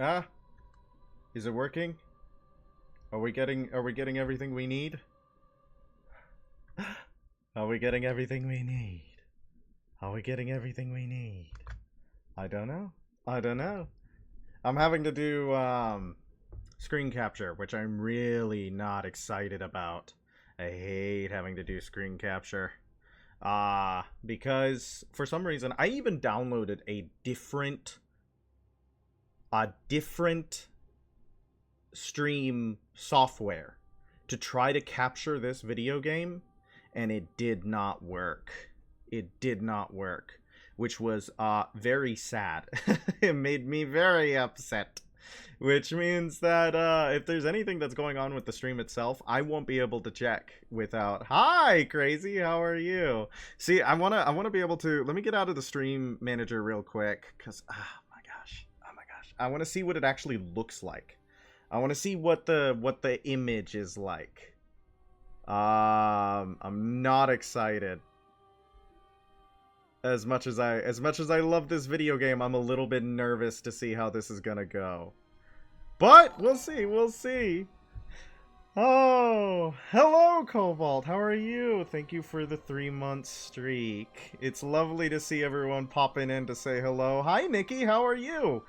Ah, is it working? Are we getting everything we need? Are we getting everything we need? Are we getting everything we need? I don't know. I don't know. I'm having to do screen capture, which I'm really not excited about. I hate having to do screen capture. Because for some reason I even downloaded a different stream software to try to capture this video game, and it did not work. It did not work, which was very sad. It made me very upset. Which means that if there's anything that's going on with the stream itself, I won't be able to check without. Hi, Crazy. How are you? See, I wanna be able to. Let me get out of the stream manager real quick, cause oh my gosh, I want to see what it actually looks like. I want to see what the image is like. I'm not excited. As much as I love this video game, I'm a little bit nervous to see how this is gonna go. But we'll see, we'll see. Oh, hello, Cobalt. How are you? Thank you for the 3-month streak. It's lovely to see everyone popping in to say hello. Hi, Nikki. How are you?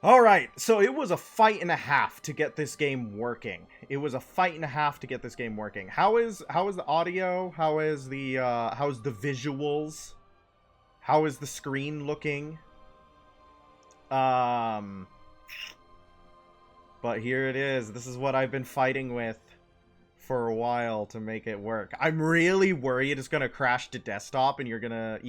All right, so it was a fight and a half to get this game working. It was a fight and a half to get this game working. How is the audio? How's the visuals? How is the screen looking? But here it is. This is what I've been fighting with for a while to make it work. I'm really worried it's gonna crash to desktop and you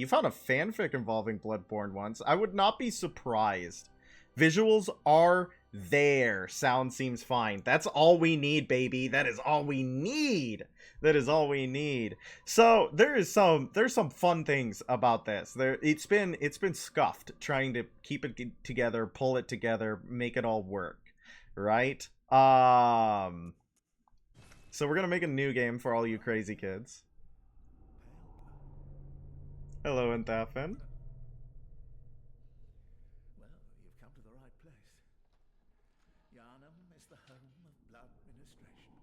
found a fanfic involving Bloodborne once. I would not be surprised. Visuals are there. Sound seems fine. That's all we need, baby. That is all we need. That is all we need. So there's some fun things about this. It's been scuffed trying to keep it together, pull it together, make it all work. Right? So we're gonna make a new game for all you crazy kids. Hello, Enthafen. Well, you've come to the right place. Yharnam is the home of blood ministration.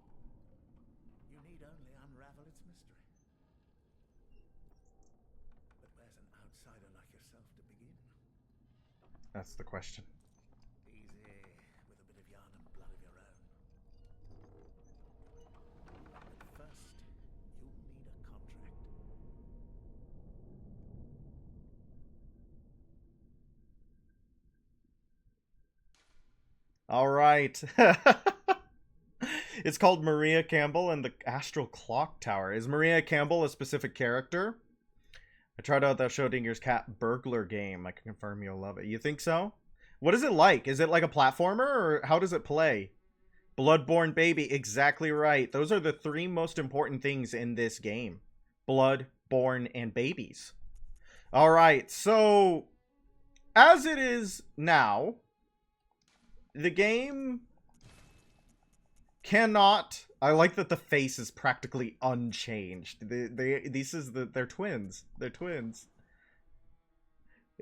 You need only unravel its mystery. But where's an outsider like yourself to begin? That's the question. All right. It's called Maria Campbell and the Astral Clock Tower. Is Maria Campbell a specific character? I tried out that Schrodinger's cat burglar game. I can confirm you'll love it. You think so? What is it like? Is it like a platformer, or how does it play? Bloodborne, baby. Exactly right. Those are the 3 most important things in this game. Blood, born, and babies. All right. So, as it is now, the game cannot. I like that the face is practically unchanged. They're twins. They're twins.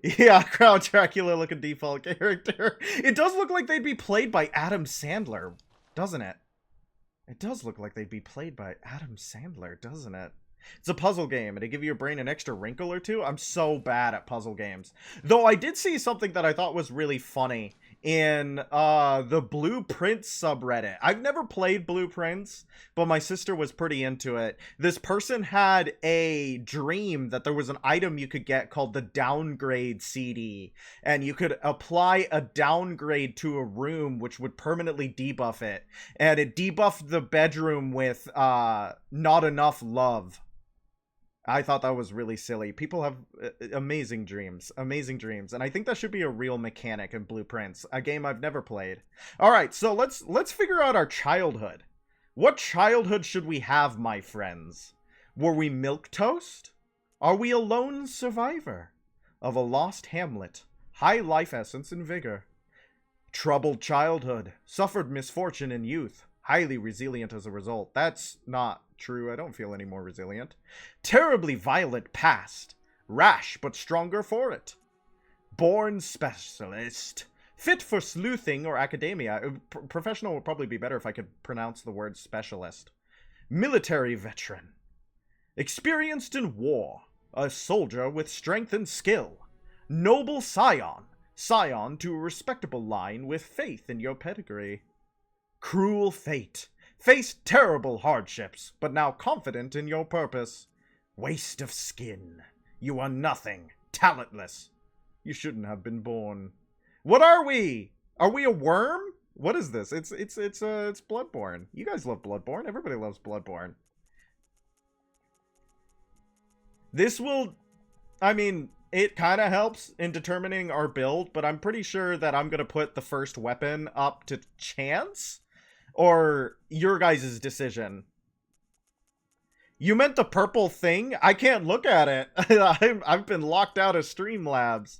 Yeah, Crown Dracula looking default character. It does look like they'd be played by Adam Sandler, doesn't it? It does look like they'd be played by Adam Sandler, doesn't it? It's a puzzle game, and to give your brain an extra wrinkle or two. I'm so bad at puzzle games. Though I did see something that I thought was really funny in the Blueprints subreddit. I've never played Blueprints, but my sister was pretty into it. This person had a dream that there was an item you could get called the downgrade CD, and you could apply a downgrade to a room which would permanently debuff it, and it debuffed the bedroom with not enough love. I thought that was really silly. People have amazing dreams, and I think that should be a real mechanic in Blueprints, a game I've never played. All right, so let's figure out our childhood. What childhood should we have, my friends? Were we milquetoast? Are we a lone survivor of a lost hamlet, high life essence and vigor? Troubled childhood, suffered misfortune in youth, highly resilient as a result. That's not true. I don't feel any more resilient. Terribly violent past, rash but stronger for it. Born specialist, Fit for sleuthing or academia. Professional would probably be better if I could pronounce the word specialist. Military veteran. Experienced in war. A soldier with strength and skill. Noble scion. Scion to a respectable line with faith in your pedigree. Cruel fate. Faced terrible hardships, but now confident in your purpose. Waste of skin. You are nothing. Talentless. You shouldn't have been born. What are we? Are we a worm? What is this? It's Bloodborne. You guys love Bloodborne. Everybody loves Bloodborne. This will, I mean, it kind of helps in determining our build, but I'm pretty sure that I'm going to put the first weapon up to chance, or your guys' decision. You meant the purple thing? I can't look at it. I've been locked out of Streamlabs.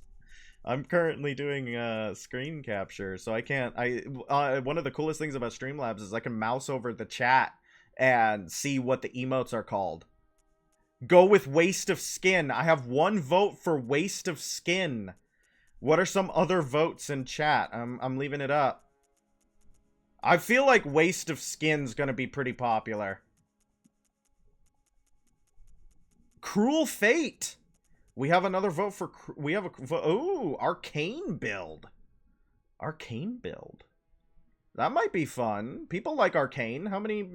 I'm currently doing screen capture, so I can't. One of the coolest things about Streamlabs is I can mouse over the chat and see what the emotes are called. Go with Waste of Skin. I have 1 vote for Waste of Skin. What are some other votes in chat? I'm leaving it up. I feel like Waste of Skin's gonna be pretty popular. Cruel Fate. We have another vote for... We have a... Oh, Arcane build. Arcane build. That might be fun. People like Arcane. How many...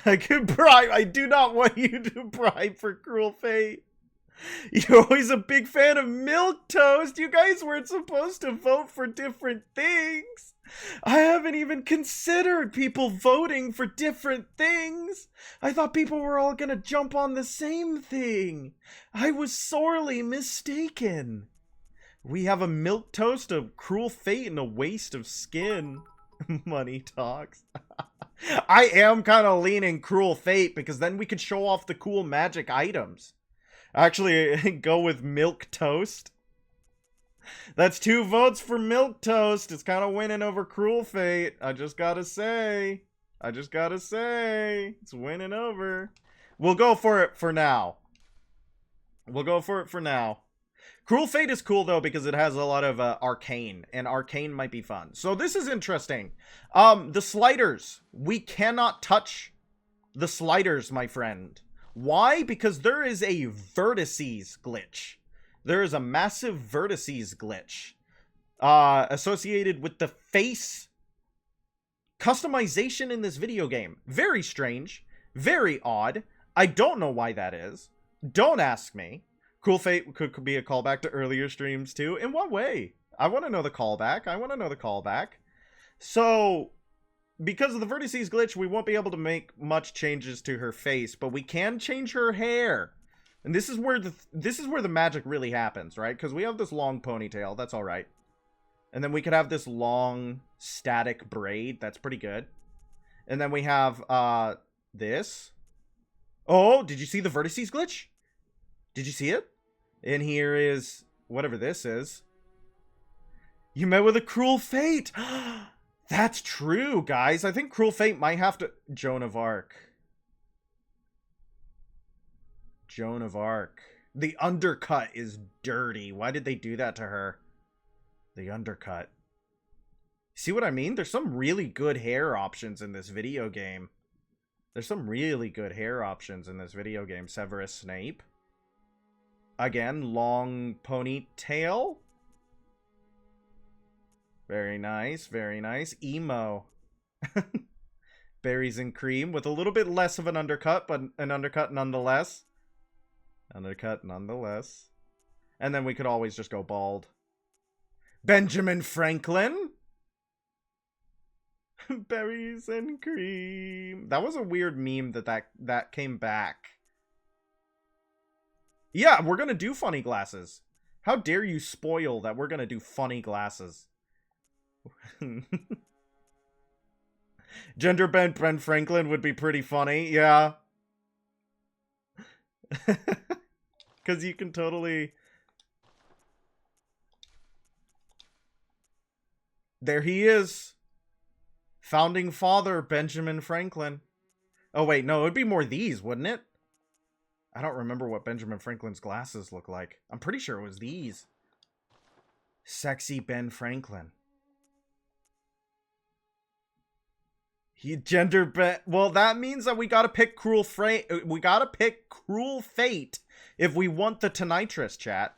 I could bribe. I do not want you to bribe for Cruel Fate. You're always a big fan of Milk Toast. You guys weren't supposed to vote for different things. I haven't even considered people voting for different things. I thought people were all gonna jump on the same thing. I was sorely mistaken. We have a Milk Toast, a Cruel Fate, and a Waste of Skin. Money talks. I am kind of leaning Cruel Fate because then we could show off the cool magic items. Actually, go with Milk Toast. That's 2 votes for Milk Toast. It's kind of winning over Cruel Fate. I just gotta say. It's winning over. We'll go for it for now. Cruel Fate is cool, though, because it has a lot of Arcane. And Arcane might be fun. So this is interesting. The sliders. We cannot touch the sliders, my friend. Why? Because there is a vertices glitch. There is a massive vertices glitch associated with the face customization in this video game. Very strange. Very odd. I don't know why that is. Don't ask me. Cruel Fate could be a callback to earlier streams too. In what way? I want to know the callback. So, because of the vertices glitch, we won't be able to make much changes to her face, but we can change her hair. And this is where the magic really happens, right? Because we have this long ponytail, that's all right. And then we could have this long static braid, that's pretty good. And then we have this. Oh, did you see the vertices glitch? Did you see it? And here is whatever this is. You met with a Cruel Fate. That's true, guys. I think Cruel Fate might have to... Joan of Arc. The undercut is dirty. Why did they do that to her? The undercut. See what I mean? There's some really good hair options in this video game. Severus Snape. Again, long ponytail. Very nice. Emo. Berries and cream with a little bit less of an undercut, but an undercut nonetheless. And then we could always just go bald. Benjamin Franklin. Berries and cream. That was a weird meme that came back. Yeah, we're gonna do funny glasses. How dare you spoil that we're gonna do funny glasses. Gender bent Ben Franklin would be pretty funny, yeah. Because you can totally... There he is. Founding father, Benjamin Franklin. Oh, wait, no, it'd be more these, wouldn't it? I don't remember what Benjamin Franklin's glasses look like. I'm pretty sure it was these. Sexy Ben Franklin. Gender bent. Well, that means that we gotta pick we gotta pick Cruel Fate if we want the Tonitrus, chat.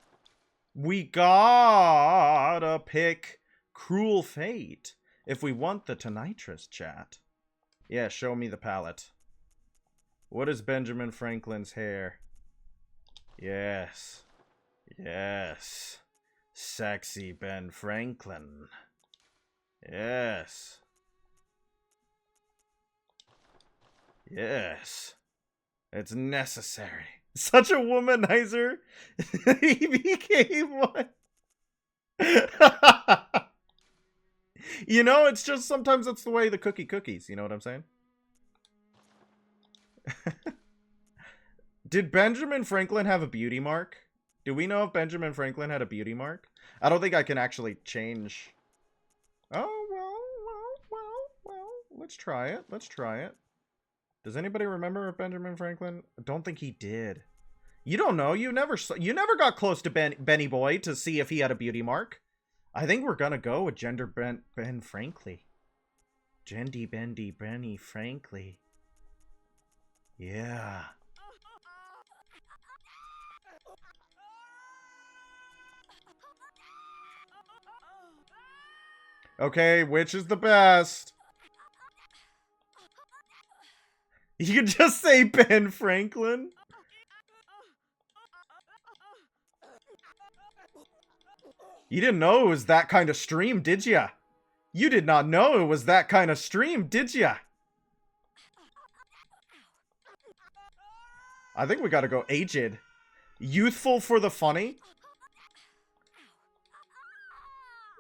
We gotta pick Cruel Fate if we want the Tonitrus, chat. Yeah, show me the palette. What is Benjamin Franklin's hair? Yes. Yes. Sexy Ben Franklin. Yes. Yes. It's necessary. Such a womanizer. He became one. You know, it's just sometimes it's the way the cookies. You know what I'm saying? Did Benjamin Franklin have a beauty mark? Do we know if Benjamin Franklin had a beauty mark? I don't think I can actually change. Oh, well. Let's try it. Let's try it. Does anybody remember Benjamin Franklin? I don't think he did. You don't know. You never got close to Benny Boy to see if he had a beauty mark. I think we're gonna go with gender Ben Frankly. Gendy Bendy Benny Frankly. Yeah. Okay, which is the best? You could just say Ben Franklin. You didn't know it was that kind of stream, did ya? You did not know it was that kind of stream, did ya? I think we gotta go aged. Youthful for the funny?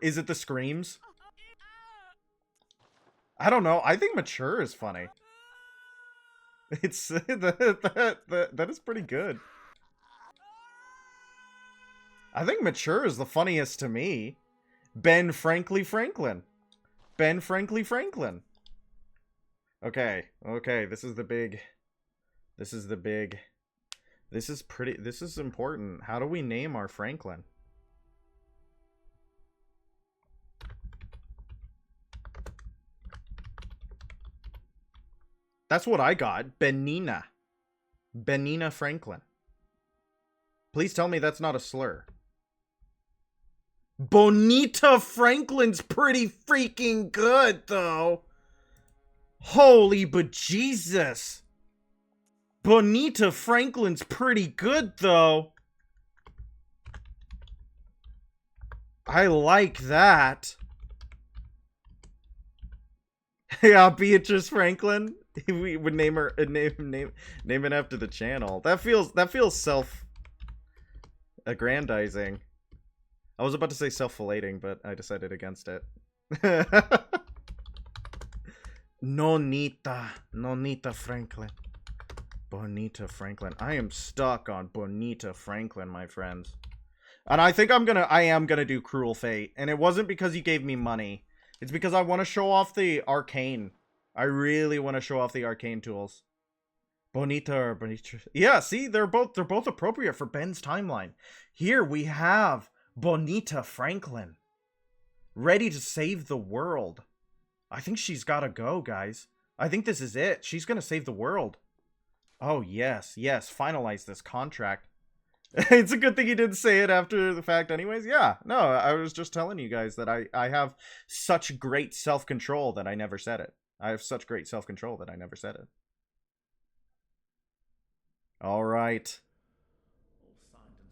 Is it the screams? I don't know. I think mature is funny. It's that is pretty good. I think mature is the funniest to me. Ben Frankly Franklin. Ben Frankly Franklin. Okay. Okay, this is the big. This is the big. This is pretty. This is important. How do we name our Franklin? That's what I got. Benina. Benina Franklin. Please tell me that's not a slur. Bonita Franklin's pretty freaking good, though. Holy bejesus. Bonita Franklin's pretty good, though. I like that. Yeah, Beatrice Franklin. We would name her name it after the channel. That feels self-aggrandizing. I was about to say self-filleting, but I decided against it. Nonita Franklin. Bonita Franklin. I am stuck on Bonita Franklin, my friends. And I think I am gonna do Cruel Fate. And it wasn't because you gave me money. It's because I want to show off the arcane. I really want to show off the arcane tools. Bonita or Bonita. Yeah, see, they're both appropriate for Ben's timeline. Here we have Bonita Franklin. Ready to save the world. I think she's gotta go, guys. I think this is it. She's gonna save the world. Oh, yes. Finalize this contract. It's a good thing you didn't say it after the fact anyways. Yeah, no, I was just telling you guys that I have such great self-control that I never said it. I have such great self-control that I never said it. All right. All signed and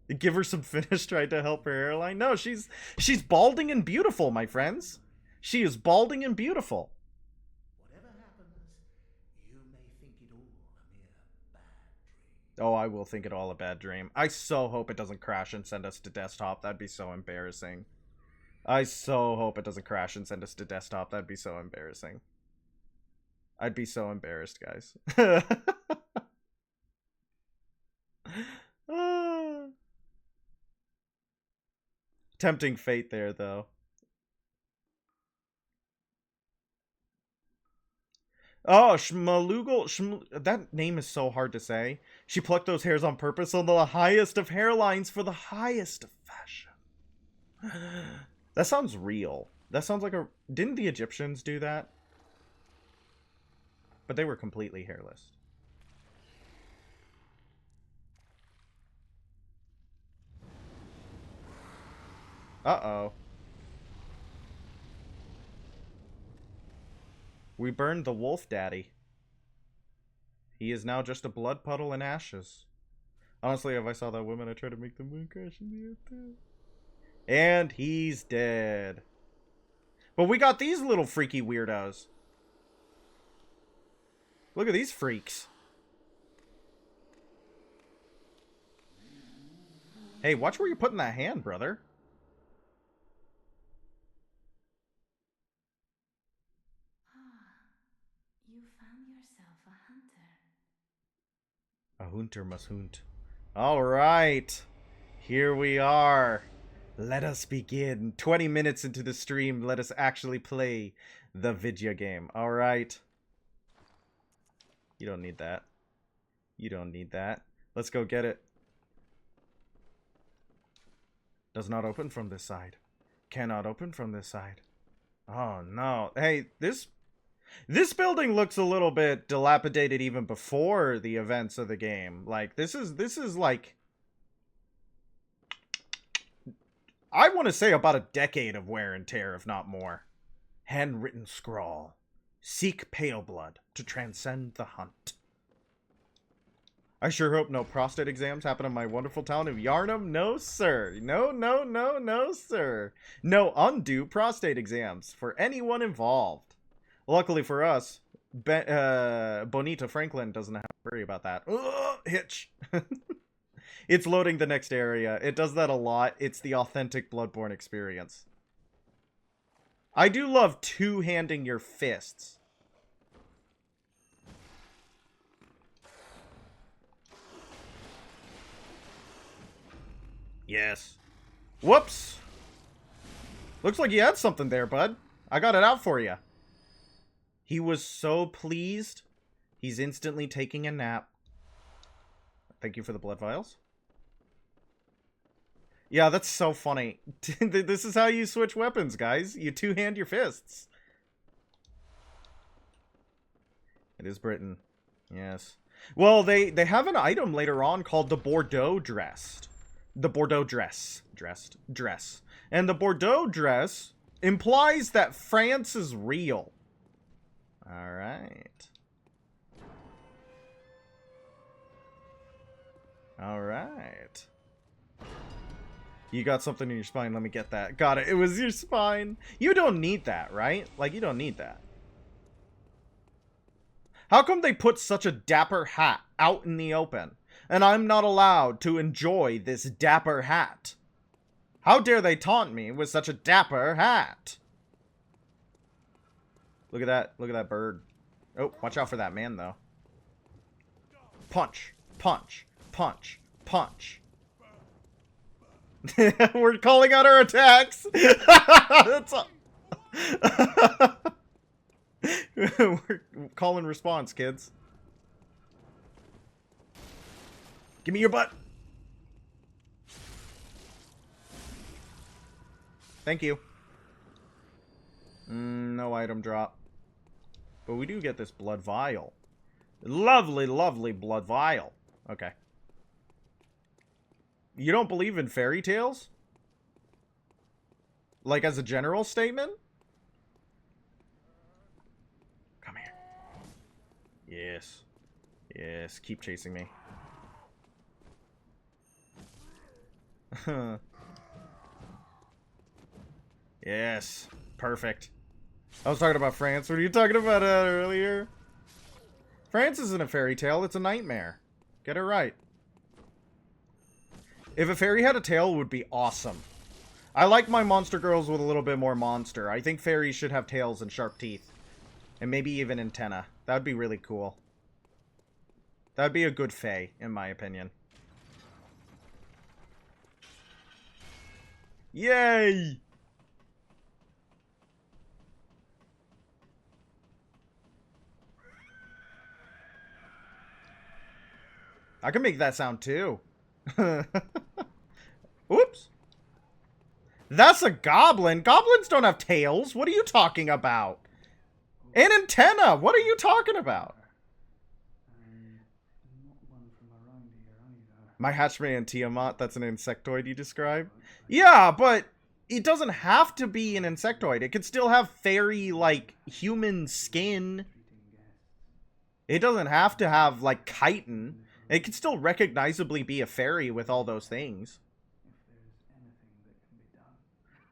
sealed. Give her some finish, tried to help her hairline. No, she's balding and beautiful, my friends. She is balding and beautiful. Whatever happens, you may think it all a mere bad dream. Oh, I will think it all a bad dream. I so hope it doesn't crash and send us to desktop. That'd be so embarrassing. I so hope it doesn't crash and send us to desktop. That'd be so embarrassing. I'd be so embarrassed, guys. Tempting fate there, though. Oh, Shmalugal. That name is so hard to say. She plucked those hairs on purpose on the highest of hairlines for the highest of fashion. That sounds real. That sounds like a... Didn't the Egyptians do that? But they were completely hairless. Uh-oh. We burned the wolf daddy. He is now just a blood puddle and ashes. Honestly, if I saw that woman, I'd try to make the moon crash in the earth too. And he's dead. But we got these little freaky weirdos. Look at these freaks. Hey, watch where you're putting that hand, brother. You found yourself a hunter. A hunter must hunt. Alright. Here we are. Let us begin. 20 minutes into the stream, let us actually play the video game. Alright. You don't need that. You don't need that. Let's go get it. Does not open from this side. Cannot open from this side. Oh no. Hey, this building looks a little bit dilapidated even before the events of the game. Like, this is like, I want to say about a decade of wear and tear, if not more. Handwritten scrawl. Seek pale blood to transcend the hunt. I sure hope no prostate exams happen in my wonderful town of Yarnum. No, sir. No, no, no, no, sir. No undue prostate exams for anyone involved. Luckily for us, Bonita Franklin doesn't have to worry about that. Ugh, hitch. It's loading the next area. It does that a lot. It's the authentic Bloodborne experience. I do love two-handing your fists. Yes. Whoops. Looks like you had something there, bud. I got it out for you. He was so pleased, he's instantly taking a nap. Thank you for the blood vials. Yeah, that's so funny. This is how you switch weapons, guys. You two-hand your fists. It is Britain. Yes. Well, they have an item later on called the Bordeaux dress. The Bordeaux dress. Dress. And the Bordeaux dress implies that France is real. Alright. Alright. You got something in your spine, let me get that. Got it, it was your spine. You don't need that, right? Like, you don't need that. How come they put such a dapper hat out in the open, and I'm not allowed to enjoy this dapper hat? How dare they taunt me with such a dapper hat? Look at that bird. Oh, watch out for that man, though. Punch, punch, punch, punch. We're calling out our attacks. That's we're calling response, kids. Give me your butt. Thank you. No item drop. But we do get this blood vial. Lovely, lovely blood vial. Okay. You don't believe in fairy tales? Like, as a general statement? Come here. Yes. Yes, keep chasing me. Yes. Perfect. I was talking about France. What are you talking about earlier? France isn't a fairy tale, it's a nightmare. Get it right. If a fairy had a tail, it would be awesome. I like my monster girls with a little bit more monster. I think fairies should have tails and sharp teeth. And maybe even antenna. That would be really cool. That would be a good fae, in my opinion. Yay! I can make that sound too. Oops. That's a goblin. Goblins don't have tails. What are you talking about? An antenna. What are you talking about? My hatchmate and Tiamat, that's an insectoid you describe? Yeah, but it doesn't have to be an insectoid. It could still have fairy, like, human skin. It doesn't have to have, like, chitin. It could still recognizably be a fairy with all those things.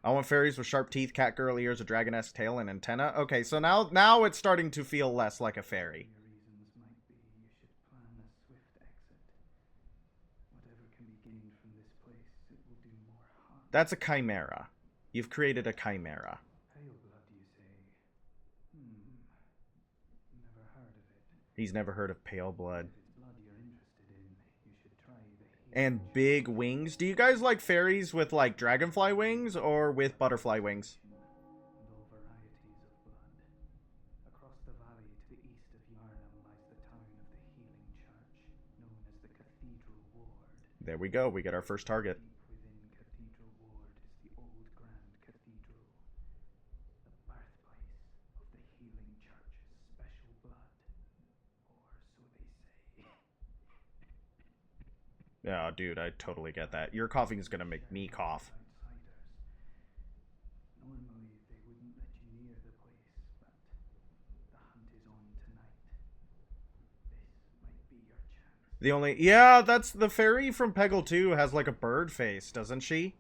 I want fairies with sharp teeth, catgirl ears, a dragon-esque tail, and antenna. Okay, so now it's starting to feel less like a fairy. That's a chimera. You've created a chimera. He's never heard of pale blood. And big wings. Do you guys like fairies with, like, dragonfly wings or with butterfly wings? There we go. We get our first target. Oh, dude, I totally get that. Your coughing is gonna make me cough. The only... Yeah, that's... The fairy from Peggle 2 has, like, a bird face, doesn't she?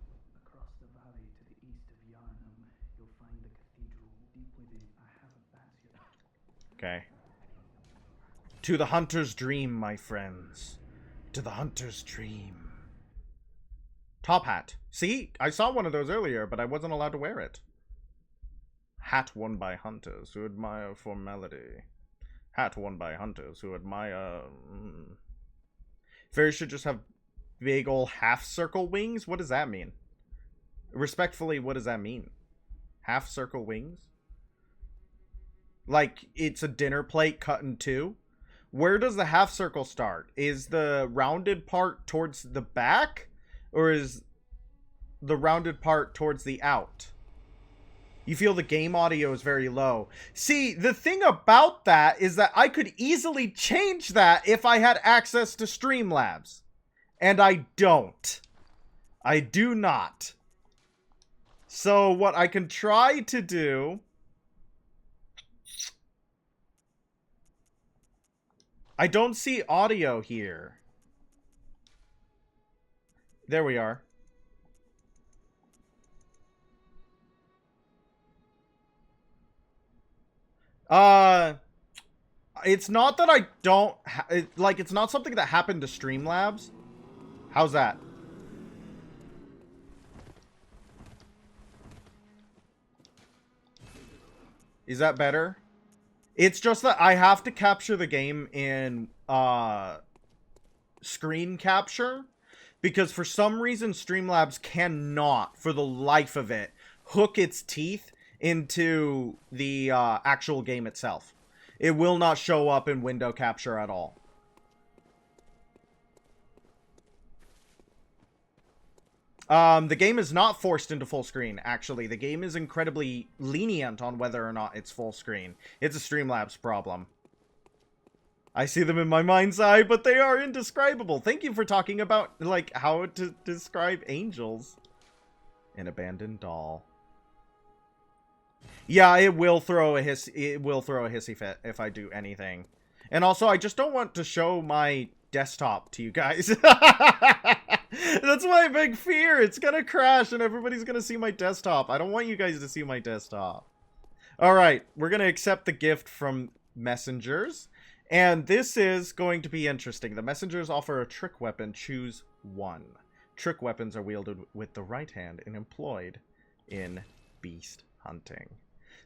Okay. To the hunter's dream, my friends. To the hunter's dream. Top hat. See? I saw one of those earlier, but I wasn't allowed to wear it. Hat worn by hunters who admire formality. Hat worn by hunters who admire... Fairies should just have big ol' half-circle wings? What does that mean? Respectfully, what does that mean? Half-circle wings? Like, it's a dinner plate cut in two? Where does the half circle start? Is the rounded part towards the back? Or is the rounded part towards the out? You feel the game audio is very low. See, the thing about that is that I could easily change that if I had access to Streamlabs. And I don't. I do not. So what I can try to do... I don't see audio here. There we are. It's not that I don't... like, it's not something that happened to Streamlabs. How's that? Is that better? It's just that I have to capture the game in screen capture, because for some reason Streamlabs cannot, for the life of it, hook its teeth into the actual game itself. It will not show up in window capture at all. The game is not forced into full screen, actually. The game is incredibly lenient on whether or not it's full screen. It's a Streamlabs problem. I see them in my mind's eye, but they are indescribable. Thank you for talking about, like, how to describe angels. An abandoned doll. Yeah, it will throw a hissy fit if I do anything. And also, I just don't want to show my desktop to you guys. That's my big fear. It's gonna crash and everybody's gonna see my desktop. I don't want you guys to see my desktop. Alright, we're gonna accept the gift from messengers. And this is going to be interesting. The messengers offer a trick weapon. Choose one. Trick weapons are wielded with the right hand and employed in beast hunting.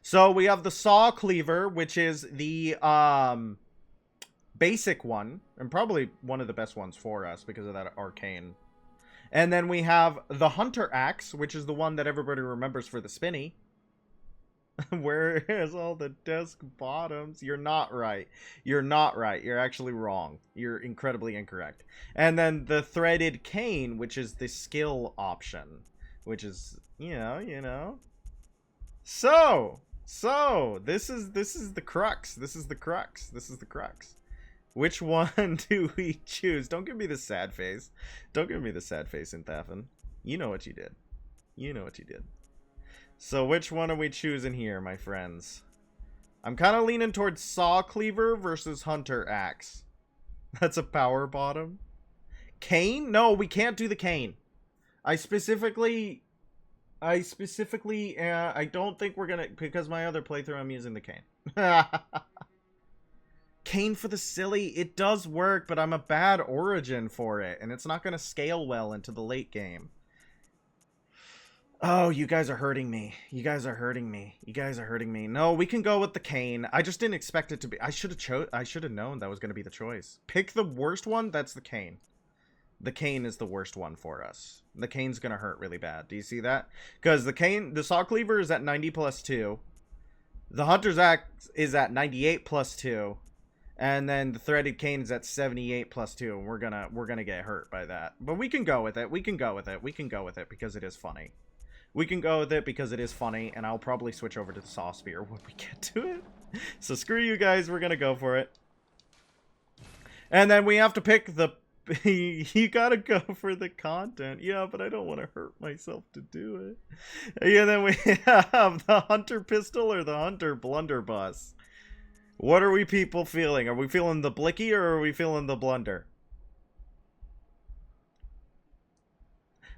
So we have the saw cleaver, which is the basic one, and probably one of the best ones for us because of that arcane. And then we have the hunter axe, which is the one that everybody remembers for the spinny. Where is all the desk bottoms? You're not right. You're not right. You're actually wrong. You're incredibly incorrect. And then the threaded cane, which is the skill option, which is You know. So this is the crux. This is the crux. This is the crux. Which one do we choose? Don't give me the sad face. Don't give me the sad face, Inthafen. You know what you did. You know what you did. So which one are we choosing here, my friends? I'm kind of leaning towards Saw Cleaver versus Hunter Axe. That's a power bottom. Cane? No, we can't do the cane. I specifically, I don't think we're gonna, because my other playthrough I'm using the cane. Cane for the silly, it does work, but I'm a bad origin for it, and it's not gonna scale well into the late game. Oh, you guys are hurting me. You guys are hurting me. You guys are hurting me. No, we can go with the cane. I just didn't expect it to be. I should have known that was gonna be the choice. Pick the worst one. That's the cane. The cane is the worst one for us. The cane's gonna hurt really bad. Do you see that? Because the Saw Cleaver is at 90 plus 2. The Hunter's Axe is at 98 plus 2. And then the Threaded Cane is at 78 plus 2. And we're gonna get hurt by that. But we can go with it. We can go with it. We can go with it because it is funny. We can go with it because it is funny. And I'll probably switch over to the Saw Spear when we get to it. So screw you guys. We're gonna go for it. And then we have to pick the... You gotta go for the content. Yeah, but I don't want to hurt myself to do it. Yeah, then we have the Hunter Pistol or the Hunter Blunderbuss. What are we people feeling? Are we feeling the Blicky or are we feeling the Blunder?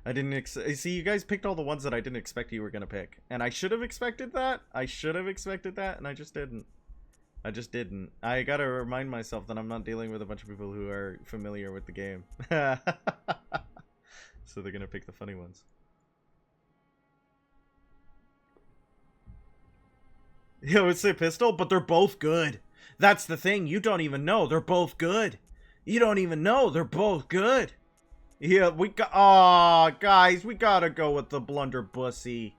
I didn't see, you guys picked all the ones that I didn't expect you were gonna pick. And I should have expected that. I should have expected that, and I just didn't. I just didn't. I gotta remind myself that I'm not dealing with a bunch of people who are familiar with the game. So they're gonna pick the funny ones. Yeah, I would say pistol, but they're both good. That's the thing. You don't even know. They're both good. You don't even know. They're both good. Yeah, we got... Aw, guys, we gotta go with the Blunderbussy.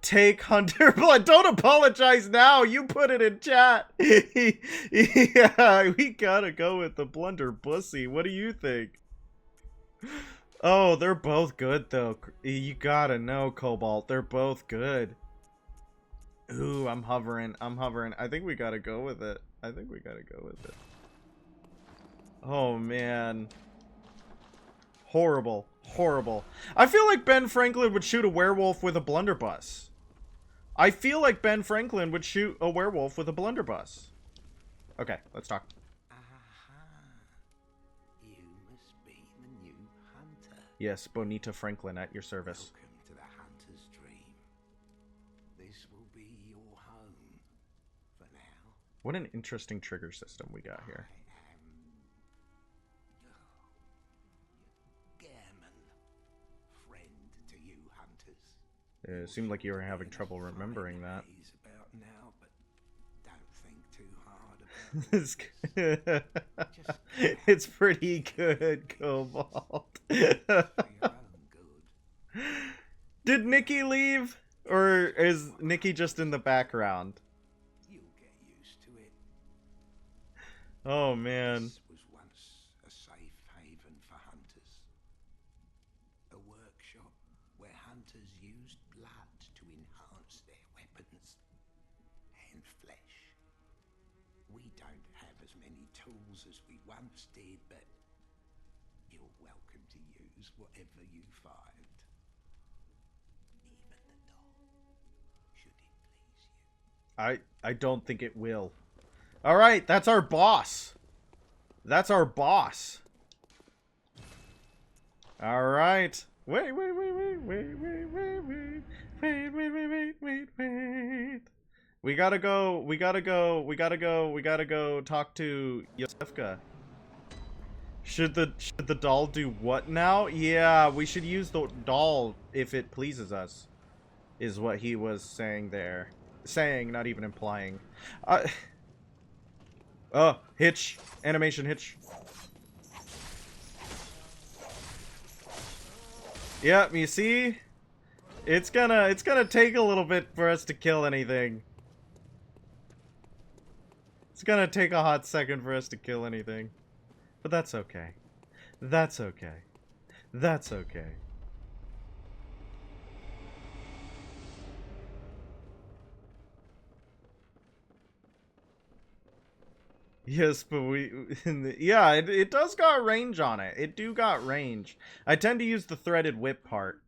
Take Hunter Blood. Don't apologize now. You put it in chat. Yeah, we gotta go with the Blunderbussy. What do you think? Oh, they're both good, though. You gotta know, Cobalt. They're both good. Ooh, I'm hovering. I'm hovering. I think we gotta go with it. I think we gotta go with it. Oh, man. Horrible. Horrible. I feel like Ben Franklin would shoot a werewolf with a blunderbuss. I feel like Ben Franklin would shoot a werewolf with a blunderbuss. Okay, let's talk. You must be the new hunter. Yes, Bonita Franklin at your service. Welcome to the hunter's dream. This will be your home for now. What an interesting trigger system we got here. It seemed like you were having trouble remembering that. About now, but don't think too hard about it. It's pretty good, Cobalt. Did Nikki leave? Or is Nikki just in the background? You'll get used to it. Oh, man. This was once a safe haven for hunters. A workshop where hunters used blood to enhance their weapons and flesh. We don't have as many tools as we once did, but you're welcome to use whatever you find. Even the doll, should it please you. I don't think it will. Alright, that's our boss. That's our boss. Alright. Wait. We gotta go talk to Yosefka. Should the doll do what now? Yeah, we should use the doll if it pleases us. Is what he was saying there. Saying, not even implying. Oh, hitch. Animation hitch. Yep, you see? It's gonna take a little bit for us to kill anything. It's gonna take a hot second for us to kill anything. But that's okay. That's okay. That's okay. Yes, but yeah, it does got range on it. It do got range. I tend to use the threaded whip part.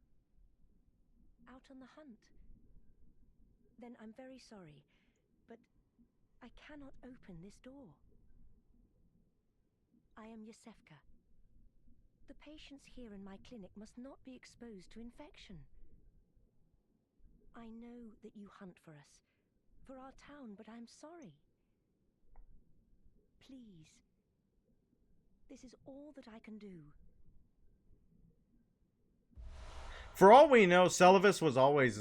Out on the hunt? Then I'm very sorry, but I cannot open this door. I am Yosefka. The patients here in my clinic must not be exposed to infection. I know that you hunt for us, for our town, but I'm sorry. Please. This is all that I can do. For all we know, Celavis was always...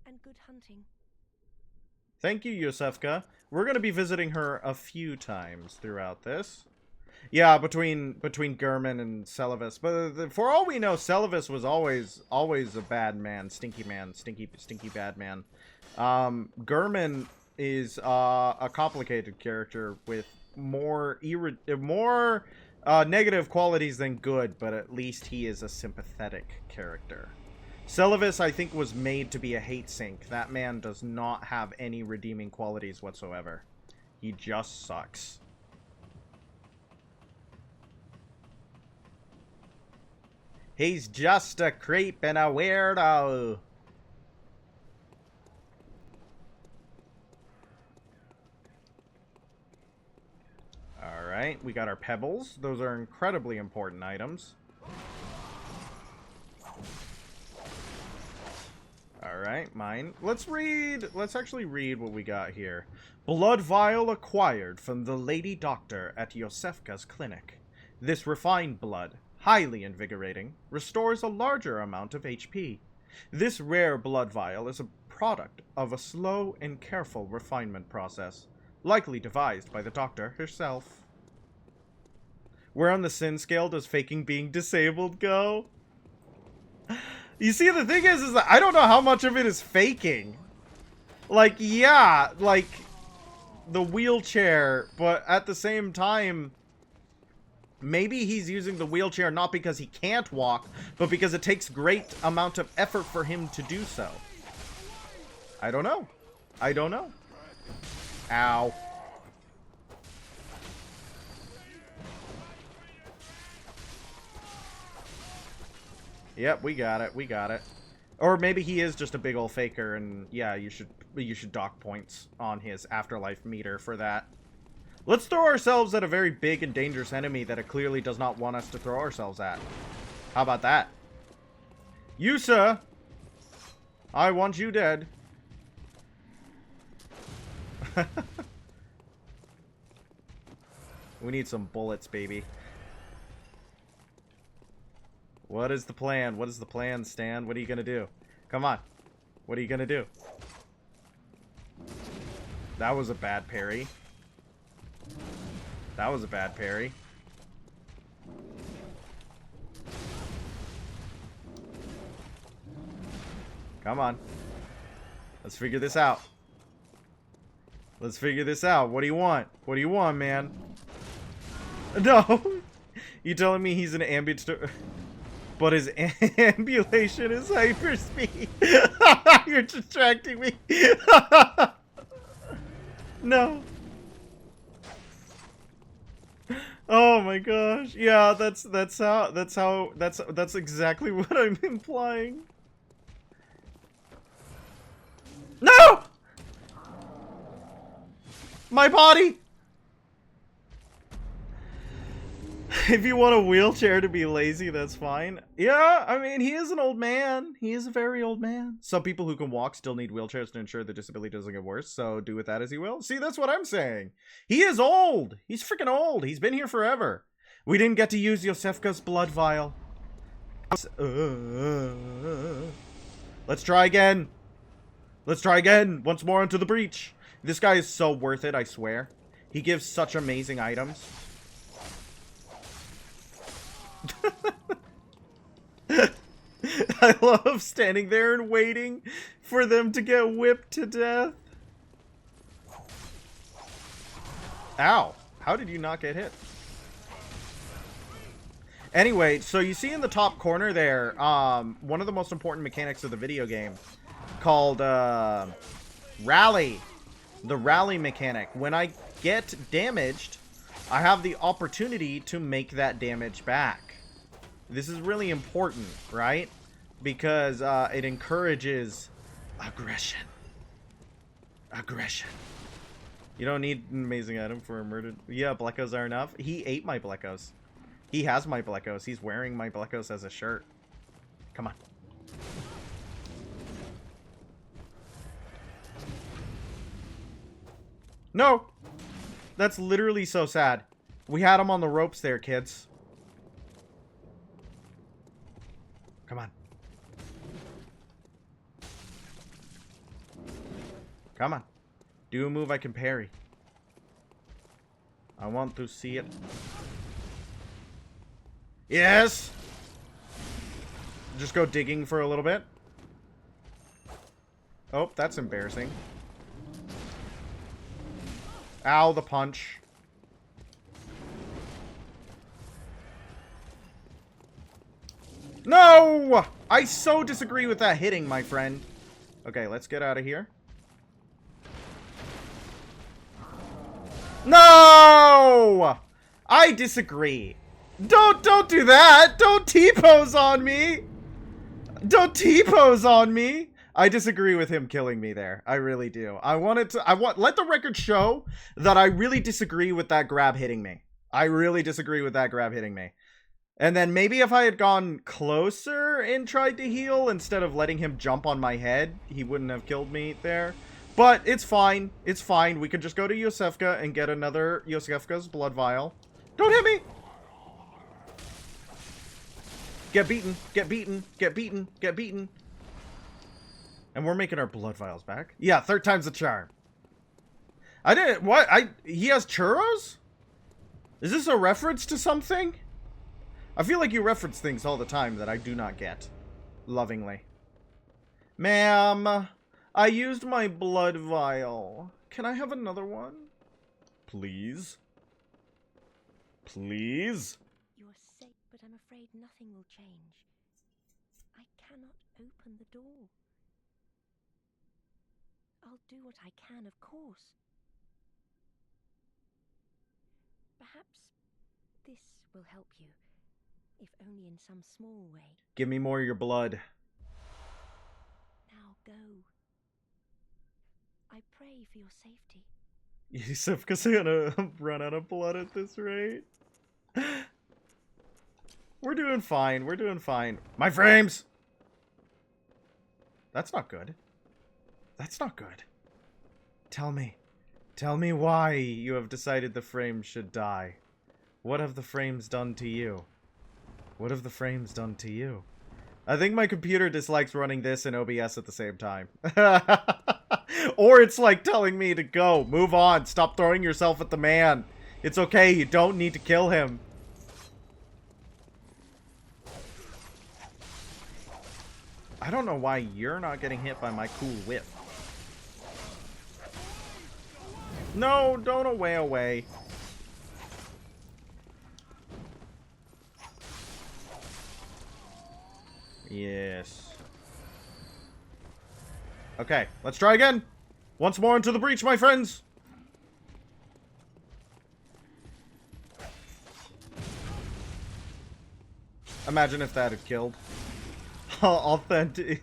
And good hunting. Thank you, Yosefka. We're going to be visiting her a few times throughout this. Yeah, between Gurman and Celavis. But for all we know, Celavis was always a bad man, stinky bad man. Gurman is a complicated character with more negative qualities than good, but at least he is a sympathetic character. Celavis, I think, was made to be a hate sink. That man does not have any redeeming qualities whatsoever. He just sucks. He's just a creep and a weirdo. Alright, we got our pebbles. Those are incredibly important items. Alright, mine. Let's actually read what we got here. Blood vial acquired from the lady doctor at Yosefka's clinic. This refined blood, highly invigorating, restores a larger amount of HP. This rare blood vial is a product of a slow and careful refinement process, likely devised by the doctor herself. Where on the sin scale does faking being disabled go? You see, the thing is that I don't know how much of it is faking. Like, yeah, like, the wheelchair, but at the same time, maybe he's using the wheelchair not because he can't walk, but because it takes great amount of effort for him to do so. I don't know. I don't know. Ow. Yep, we got it. We got it. Or maybe he is just a big old faker, and yeah, you should dock points on his afterlife meter for that. Let's throw ourselves at a very big and dangerous enemy that it clearly does not want us to throw ourselves at. How about that? You, sir! I want you dead. We need some bullets, baby. What is the plan? What is the plan, Stan? What are you gonna do? Come on. What are you gonna do? That was a bad parry. That was a bad parry. Come on. Let's figure this out. Let's figure this out. What do you want? What do you want, man? No! You telling me he's an ambulatory... But his ambulation is hyperspeed. You're distracting me. No. Oh my gosh. Yeah, that's exactly what I'm implying. No! My body! If you want a wheelchair to be lazy, that's fine. Yeah, I mean, he is an old man. He is a very old man. Some people who can walk still need wheelchairs to ensure the disability doesn't get worse, so do with that as he will. See, that's what I'm saying. He is old. He's freaking old. He's been here forever. We didn't get to use Yosefka's blood vial. Let's try again. Let's try again. Once more into the breach. This guy is so worth it, I swear. He gives such amazing items. I love standing there and waiting for them to get whipped to death. Ow. How did you not get hit? Anyway, so you see in the top corner there, one of the most important mechanics of the video game called, Rally. The rally mechanic. When I get damaged, I have the opportunity to make that damage back. This is really important, right? Because it encourages aggression. Aggression. You don't need an amazing item for a murdered... Yeah, Bleckos are enough. He ate my Bleckos. He has my Bleckos. He's wearing my Bleckos as a shirt. Come on. No! That's literally so sad. We had him on the ropes there, kids. Come on. Come on. Do a move I can parry. I want to see it. Yes! Just go digging for a little bit. Oh, that's embarrassing. Ow, the punch. No! I so disagree with that hitting, my friend. Okay, let's get out of here. No! I disagree. Don't do that! Don't T-pose on me! Don't T-pose on me! I disagree with him killing me there. I really do. Let the record show that I really disagree with that grab hitting me. I really disagree with that grab hitting me. And then maybe if I had gone closer and tried to heal instead of letting him jump on my head, he wouldn't have killed me there. But it's fine. It's fine. We could just go to Yosefka and get another Yosefka's blood vial. Don't hit me! Get beaten. Get beaten. Get beaten. Get beaten. And we're making our blood vials back. Yeah, third time's the charm. I didn't... What? He has churros? Is this a reference to something? I feel like you reference things all the time that I do not get. Lovingly. Ma'am, I used my blood vial. Can I have another one? Please? Please? You are safe, but I'm afraid nothing will change. I cannot open the door. I'll do what I can, of course. Perhaps this will help you, if only in some small way. Give me more of your blood. Now go. I pray for your safety. Yusufka's gonna run out of blood at this rate. We're doing fine. We're doing fine. My frames! That's not good. That's not good. Tell me. Tell me why you have decided the frames should die. What have the frames done to you? What have the frames done to you? I think my computer dislikes running this and OBS at the same time. Or it's like telling me to go. Move on. Stop throwing yourself at the man. It's okay. You don't need to kill him. I don't know why you're not getting hit by my cool whip. No, don't away. Yes. Okay, let's try again. Once more into the breach, my friends. Imagine if that had killed. Authentic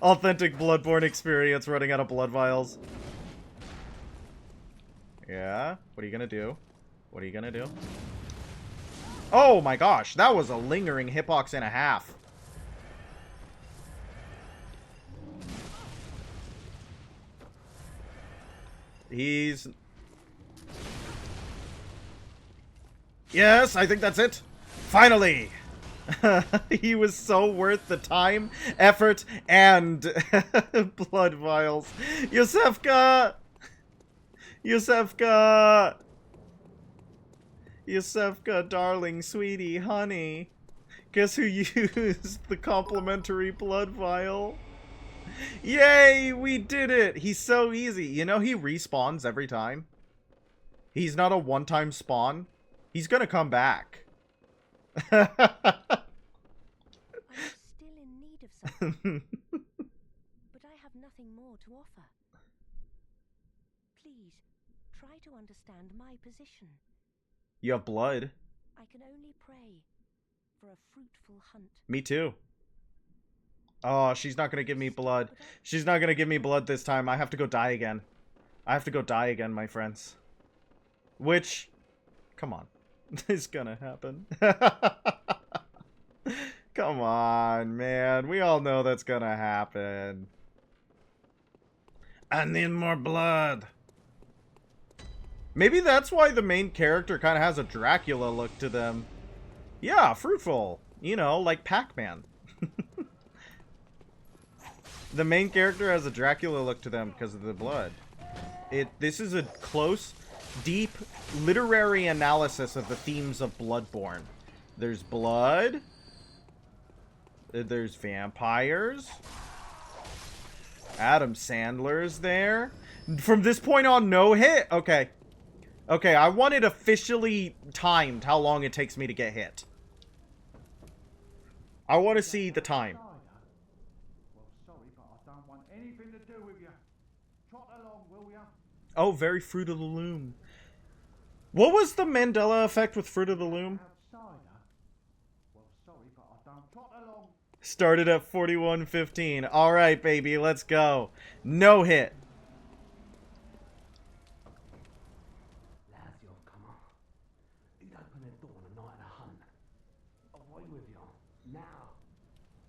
Bloodborne experience running out of blood vials. Yeah, what are you gonna do? What are you gonna do? Oh my gosh, that was a lingering hitbox and a half. He's... Yes, I think that's it. Finally! He was so worth the time, effort, and blood vials. Yosefka! Yosefka! Yosefka, darling, sweetie, honey. Guess who used the complimentary blood vial? Yay, we did it! He's so easy. You know he respawns every time? He's not a one-time spawn. He's gonna come back. I'm still in need of something, but I have nothing more to offer. please, try to understand my position. You have blood. I can only pray for a fruitful hunt. Me too. Oh, she's not gonna give me blood. She's not gonna give me blood this time. I have to go die again. I have to go die again, my friends. Which, come on, is gonna happen. Come on, man. We all know that's gonna happen. I need more blood. Maybe that's why the main character kind of has a Dracula look to them. Yeah, fruitful. You know, like Pac-Man. The main character has a Dracula look to them because of the blood. This is a close, deep, literary analysis of the themes of Bloodborne. There's blood. There's vampires. Adam Sandler's there. From this point on, no hit? Okay. Okay, I want it officially timed how long it takes me to get hit. I want to see the time. Oh, very Fruit of the Loom. What was the Mandela effect with Fruit of the Loom? Started at 41:15. Alright, baby, let's go. No hit.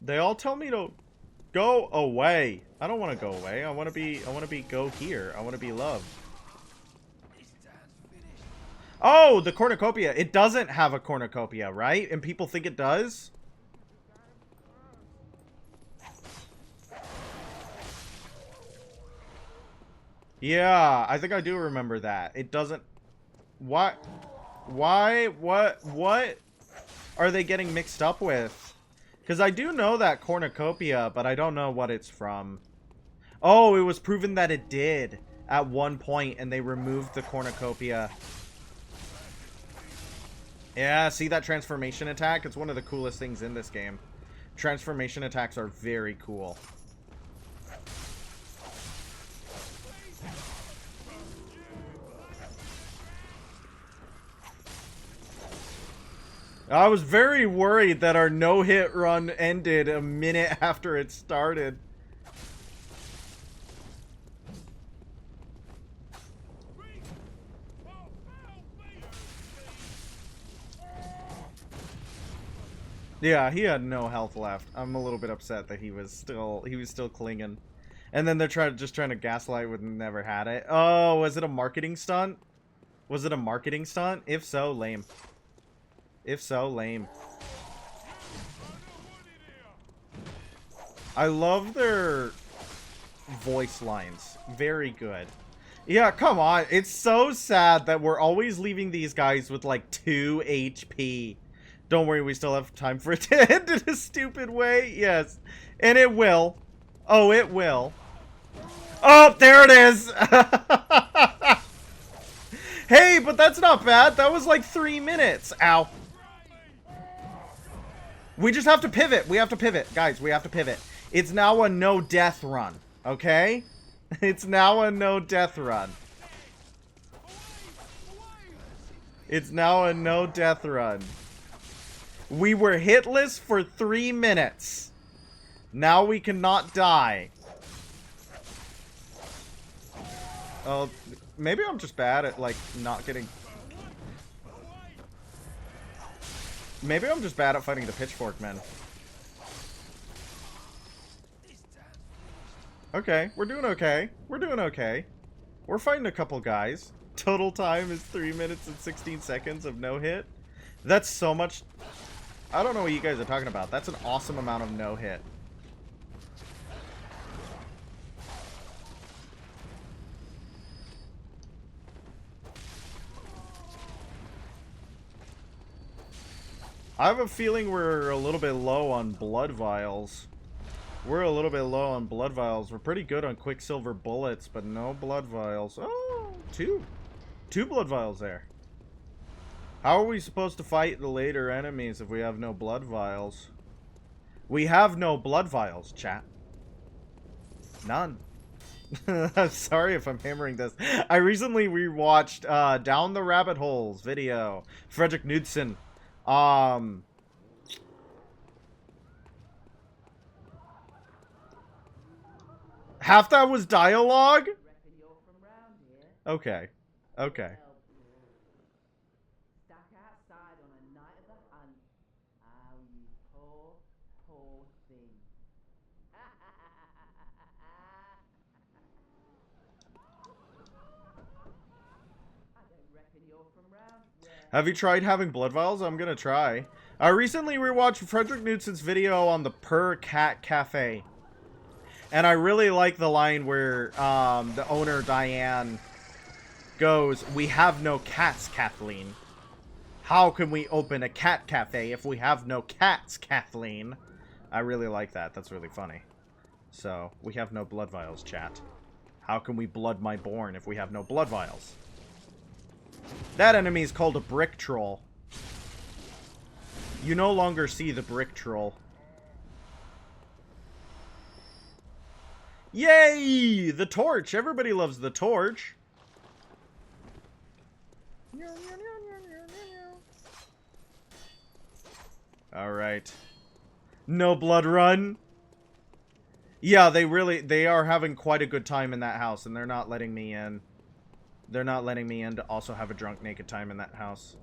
They all tell me to go away. I don't want to go away. I want to be go here. I want to be loved. Oh, the cornucopia. It doesn't have a cornucopia, right? And people think it does? Yeah, I think I do remember that. It doesn't... What? Why? What are they getting mixed up with? Because I do know that cornucopia, but I don't know what it's from. Oh, it was proven that it did at one point, and they removed the cornucopia. Yeah, see that transformation attack? It's one of the coolest things in this game. Transformation attacks are very cool. I was very worried that our no-hit run ended a minute after it started. Yeah, he had no health left. I'm a little bit upset that he was still clinging. And then they're just trying to gaslight with never had it. Oh, was it a marketing stunt? Was it a marketing stunt? If so, lame. If so, lame. I love their voice lines. Very good. Yeah, come on. It's so sad that we're always leaving these guys with like 2 HP. Don't worry, we still have time for it to end in a stupid way. Yes. And it will. Oh, it will. Oh, there it is. Hey, but that's not bad. That was like 3 minutes. Ow. We just have to pivot. We have to pivot. Guys, we have to pivot. It's now a no-death run. Okay? It's now a no-death run. It's now a no-death run. We were hitless for 3 minutes. Now we cannot die. Oh, maybe I'm just bad at, like, not getting... Maybe I'm just bad at fighting the pitchfork men. Okay, we're doing okay. We're doing okay. We're fighting a couple guys. Total time is 3 minutes and 16 seconds of no hit. That's so much... I don't know what you guys are talking about. That's an awesome amount of no hit. I have a feeling we're a little bit low on blood vials. We're a little bit low on blood vials. We're pretty good on quicksilver bullets, but no blood vials. Oh, two blood vials there. How are we supposed to fight the later enemies if we have no blood vials? We have no blood vials, chat. None. I'm sorry if I'm hammering this. I recently rewatched Down the Rabbit Holes video. Frederick Knudsen. Half that was dialogue? Okay. Okay. Stuck outside on a night of the hunt. Oh, you poor, poor thing. I don't reckon you're from round where. Have you tried having blood vials? I'm gonna try. I recently rewatched Frederick Knudsen's video on the Per Cat Cafe. And I really like the line where the owner, Diane, goes, "We have no cats, Kathleen. How can we open a cat cafe if we have no cats, Kathleen?" I really like that. That's really funny. So, we have no blood vials, chat. How can we blood my born if we have no blood vials? That enemy is called a brick troll. You no longer see the brick troll. Yay! The torch! Everybody loves the torch. Alright. No blood run. Yeah, they are having quite a good time in that house, and they're not letting me in. They're not letting me in to also have a drunk naked time in that house.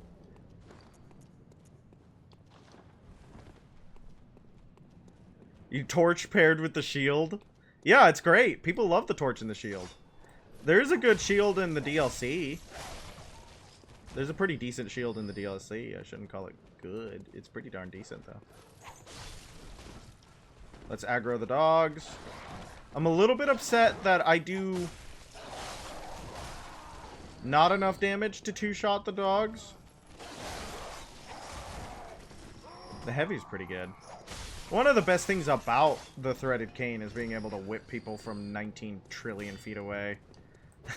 You torch paired with the shield? Yeah, it's great. People love the torch and the shield. There's a good shield in the DLC. There's a pretty decent shield in the DLC. I shouldn't call it good. It's pretty darn decent, though. Let's aggro the dogs. I'm a little bit upset that I do not enough damage to two-shot the dogs. The heavy's pretty good. One of the best things about the threaded cane is being able to whip people from 19 trillion feet away.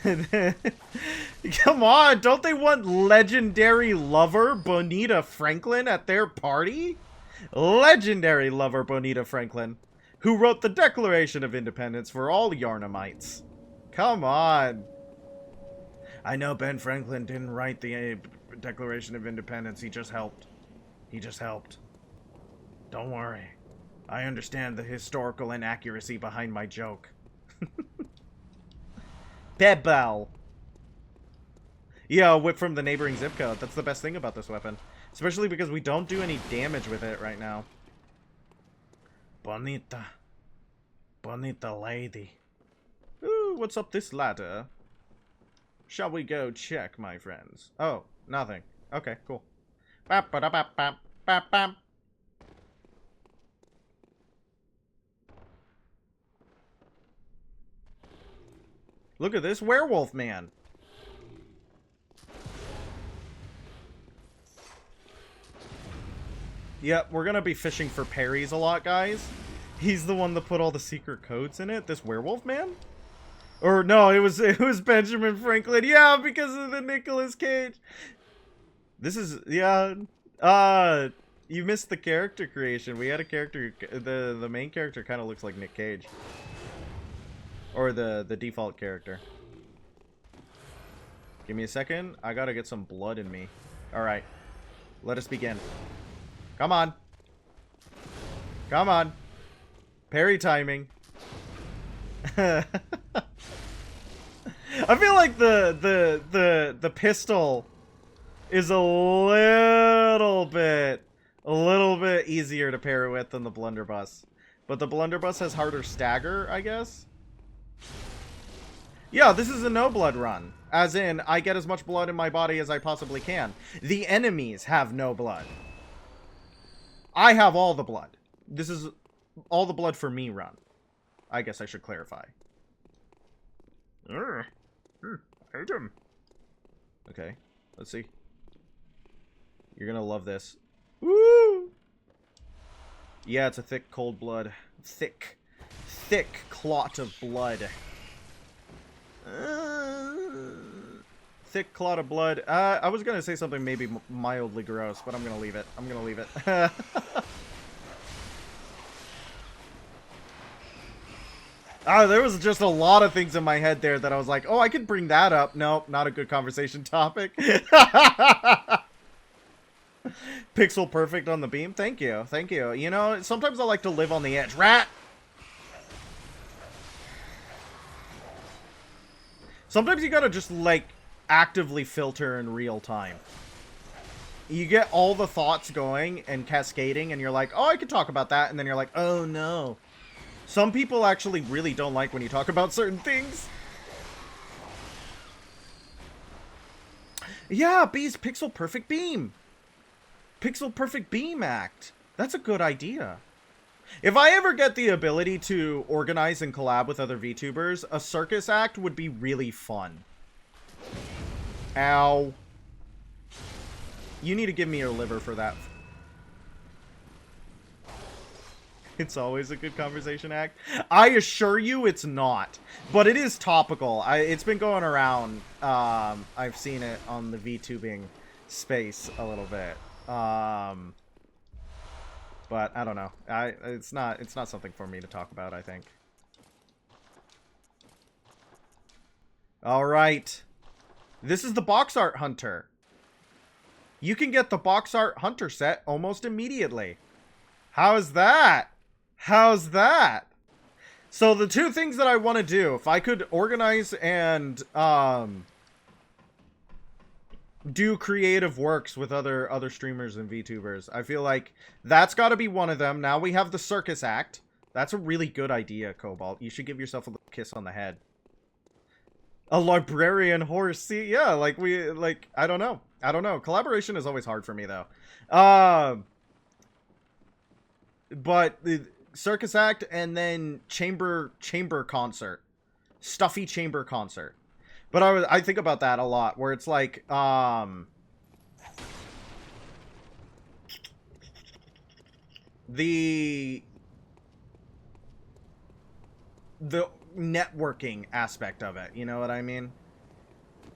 Come on, don't they want legendary lover Bonita Franklin at their party? Legendary lover Bonita Franklin, who wrote the Declaration of Independence for all Yarnamites. Come on. I know Ben Franklin didn't write the Declaration of Independence, he just helped. He just helped. Don't worry. I understand the historical inaccuracy behind my joke. Bebel. Yeah, a whip from the neighboring zip code. That's the best thing about this weapon. Especially because we don't do any damage with it right now. Bonita. Bonita lady. Ooh, what's up this ladder? Shall we go check, my friends? Oh, nothing. Okay, cool. Bap, ba, da, bap, bap, bap, bap. Look at this werewolf man. Yep, we're gonna be fishing for parries a lot, guys. He's the one that put all the secret codes in it. This werewolf man? Or no, it was Benjamin Franklin. Yeah, because of the Nicolas Cage. This is, yeah. You missed the character creation. We had a character, the main character kind of looks like Nick Cage. Or the default character. Give me a second. I gotta get some blood in me. Alright. Let us begin. Come on. Come on. Parry timing. I feel like the pistol is a little bit easier to parry with than the blunderbuss. But the blunderbuss has harder stagger, I guess. Yeah, this is a no-blood run. As in, I get as much blood in my body as I possibly can. The enemies have no blood. I have all the blood. This is all the blood for me run. I guess I should clarify. Item. Okay, let's see. You're gonna love this. Woo! Yeah, it's a thick, cold blood. Thick clot of blood. Thick clot of blood. I was gonna say something maybe mildly gross, but I'm gonna leave it. I'm gonna leave it. There was just a lot of things in my head there that I was like, oh, I could bring that up. Nope, not a good conversation topic. Pixel perfect on the beam. Thank you. Thank you. You know, sometimes I like to live on the edge. Rat! Sometimes you gotta just, like, actively filter in real time. You get all the thoughts going and cascading, and you're like, oh, I could talk about that, and then you're like, oh, no. Some people actually really don't like when you talk about certain things. Yeah, Beast Pixel Perfect Beam. Pixel Perfect Beam Act. That's a good idea. If I ever get the ability to organize and collab with other VTubers, a circus act would be really fun. Ow. You need to give me your liver for that. It's always a good conversation act. I assure you it's not. But it is topical. It's been going around. I've seen it on the VTubing space a little bit. But I don't know. It's not something for me to talk about, I think. All right. This is the box art hunter. You can get the box art hunter set almost immediately. How's that? How's that? So the two things that I want to do, if I could organize and do creative works with other streamers and VTubers, I feel like that's got to be one of them. Now we have the circus act. That's a really good idea, Cobalt. You should give yourself a little kiss on the head. A librarian horse. See, yeah, like I don't know. Collaboration is always hard for me though. But the circus act and then chamber concert. Stuffy chamber concert. But I think about that a lot, where it's like, the networking aspect of it, you know what I mean?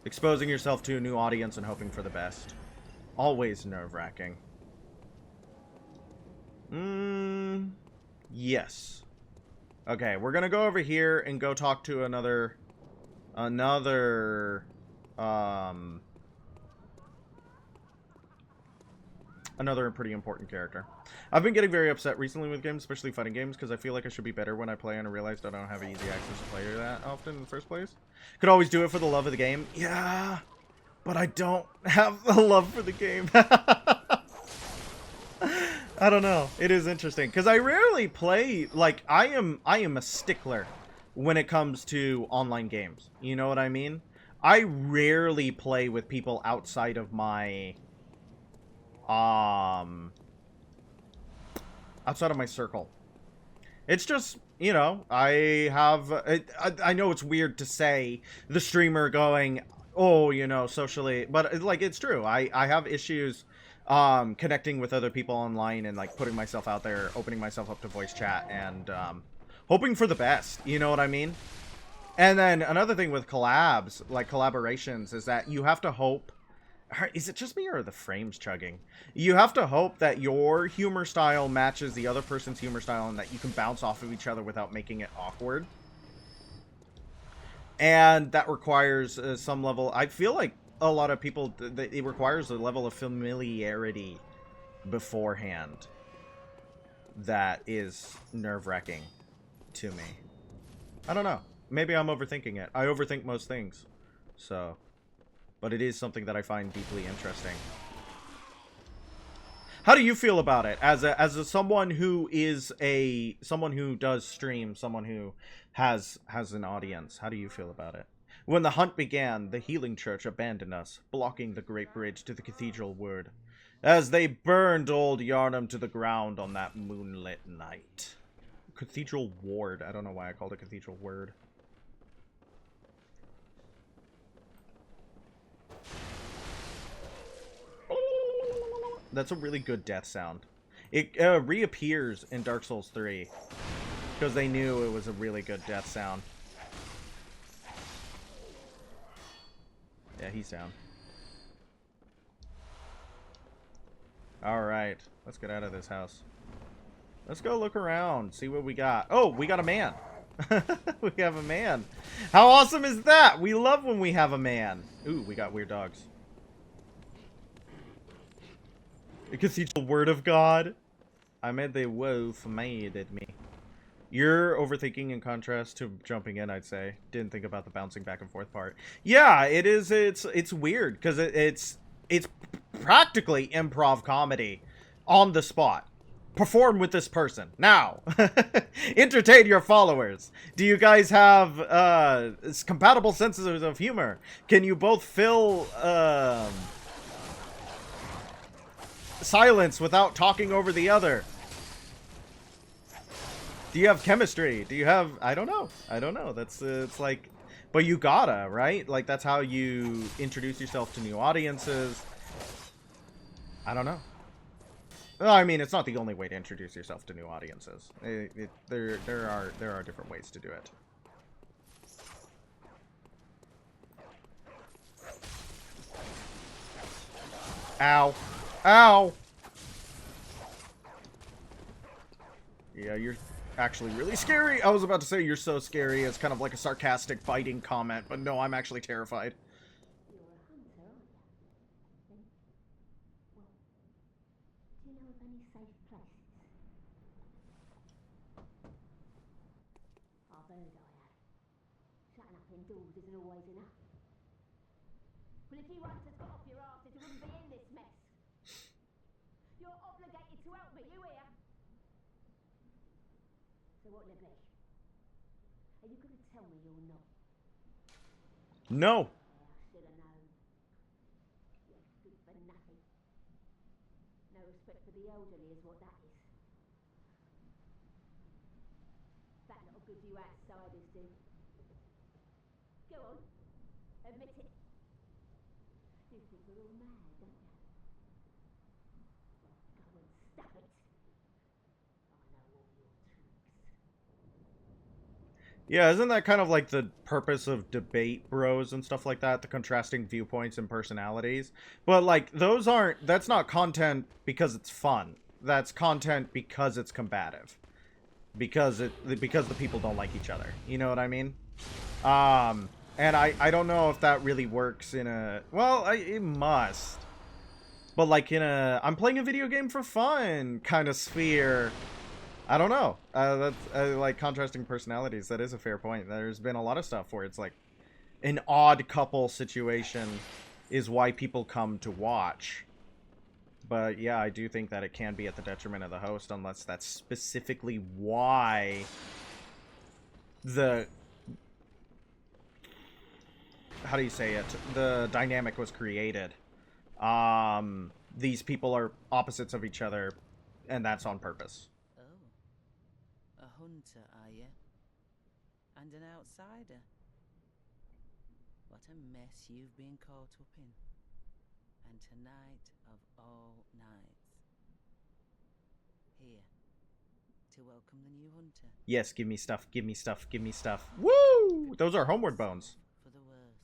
Exposing yourself to a new audience and hoping for the best. Always nerve-wracking. Yes. Okay, we're gonna go over here and go talk to another pretty important character. I've been getting very upset recently with games, especially fighting games, because I feel like I should be better when I play, and I realized I don't have easy access to play that often in the first place. Could always do it for the love of the game. Yeah, but I don't have the love for the game. I don't know. It is interesting, because I rarely play, like, I am a stickler when it comes to online games. You know what I mean? I rarely play with people outside of my circle. It's just, you know, I know it's weird to say the streamer going, oh, you know, socially, but like, it's true. I have issues connecting with other people online and like putting myself out there, opening myself up to voice chat, and hoping for the best, you know what I mean? And then another thing with collabs, like collaborations, is that you have to hope. Is it just me or are the frames chugging? You have to hope that your humor style matches the other person's humor style and that you can bounce off of each other without making it awkward. And that requires some level... I feel like a lot of people... It requires a level of familiarity beforehand that is nerve-wracking to me. I don't know. Maybe I'm overthinking it. I overthink most things. So... But it is something that I find deeply interesting. How do you feel about it as someone who is someone who does stream, someone who has an audience? How do you feel about it? When the hunt began, the healing church abandoned us, blocking the great bridge to the cathedral ward, as they burned old Yarnum to the ground on that moonlit night. Cathedral ward. I don't know why I called it cathedral word. That's a really good death sound. It reappears in Dark Souls 3 because they knew it was a really good death sound. Yeah, he's down. Alright, let's get out of this house. Let's go look around, see what we got. Oh, we got a man. We have a man. How awesome is that? We love when we have a man. Ooh, we got weird dogs. The cathedral word of God. I made the wolf made at me. You're overthinking in contrast to jumping in, I'd say. Didn't think about the bouncing back and forth part. Yeah, it is. It's weird because it's practically improv comedy on the spot. Perform with this person now. Entertain your followers. Do you guys have compatible senses of humor? Can you both fill silence without talking over the other? Do you have chemistry? Do you have... I don't know. That's it's like... But you gotta, right? Like, that's how you introduce yourself to new audiences. I don't know. Well, I mean, it's not the only way to introduce yourself to new audiences. There are different ways to do it. Ow. Ow! Yeah, you're actually really scary. I was about to say you're so scary. It's kind of like a sarcastic, biting comment, but no, I'm actually terrified. You're a hunter, aren't you? Then, well, do you know of any safe places? I've heard I have. Shutting up indoors isn't always enough. Well, if you hunters got off your arses, you wouldn't be in this mess. You're obligated to help me, you hear? So what'll it be? Are you going to tell me you're not? No. I should have known. You're good for nothing. No respect for the elderly is what that is. That little gives you outsiders do. Go on. Admit it. You think we're all mad, don't you? Go and stuff it. I know all your tricks. Yeah, isn't that kind of like the purpose of debate bros and stuff like that? The contrasting viewpoints and personalities. But like, that's not content because it's fun. That's content because it's combative. Because the people don't like each other. You know what I mean? And I don't know if that really works in a... Well, it must. But like in a... I'm playing a video game for fun kind of sphere. I don't know. That's like contrasting personalities. That is a fair point. There's been a lot of stuff where it's like an odd couple situation is why people come to watch. But yeah, I do think that it can be at the detriment of the host unless that's specifically why the... How do you say it? The dynamic was created. These people are opposites of each other, and that's on purpose. Oh, a hunter, are you? And an outsider? What a mess you've been caught up in. And tonight of all nights. Here, to welcome the new hunter. Yes, give me stuff, give me stuff, give me stuff. Woo! Those are homeward bones. For the worst.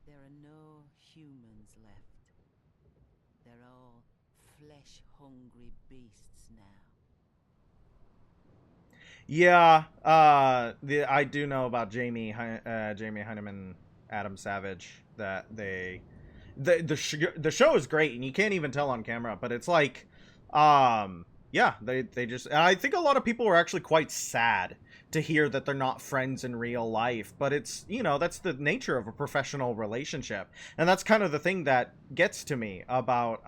There are no humans left. They're all flesh-hungry beasts now. Yeah, I do know about Jamie Heineman, Adam Savage, that the show is great, and you can't even tell on camera, but it's like, yeah, they just, and I think a lot of people were actually quite sad to hear that they're not friends in real life, but it's, you know, that's the nature of a professional relationship, and that's kind of the thing that gets to me about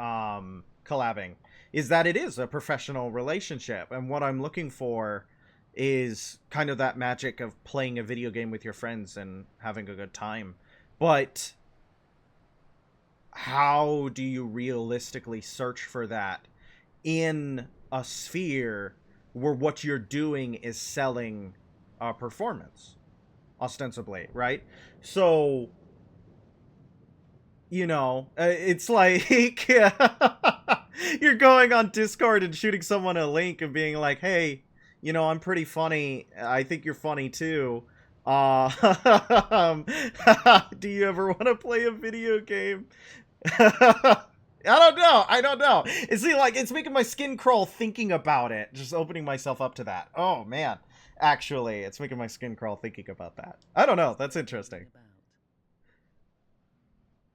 collabing, is that it is a professional relationship, and what I'm looking for is kind of that magic of playing a video game with your friends and having a good time. But how do you realistically search for that in a sphere where what you're doing is selling a performance, ostensibly, right? So, you know, it's like you're going on Discord and shooting someone a link and being like, hey, you know, I'm pretty funny. I think you're funny too. Do you ever want to play a video game? I don't know. It's like, it's making my skin crawl thinking about it. Just opening myself up to that. Oh, man. Actually, it's making my skin crawl thinking about that. I don't know. That's interesting. About.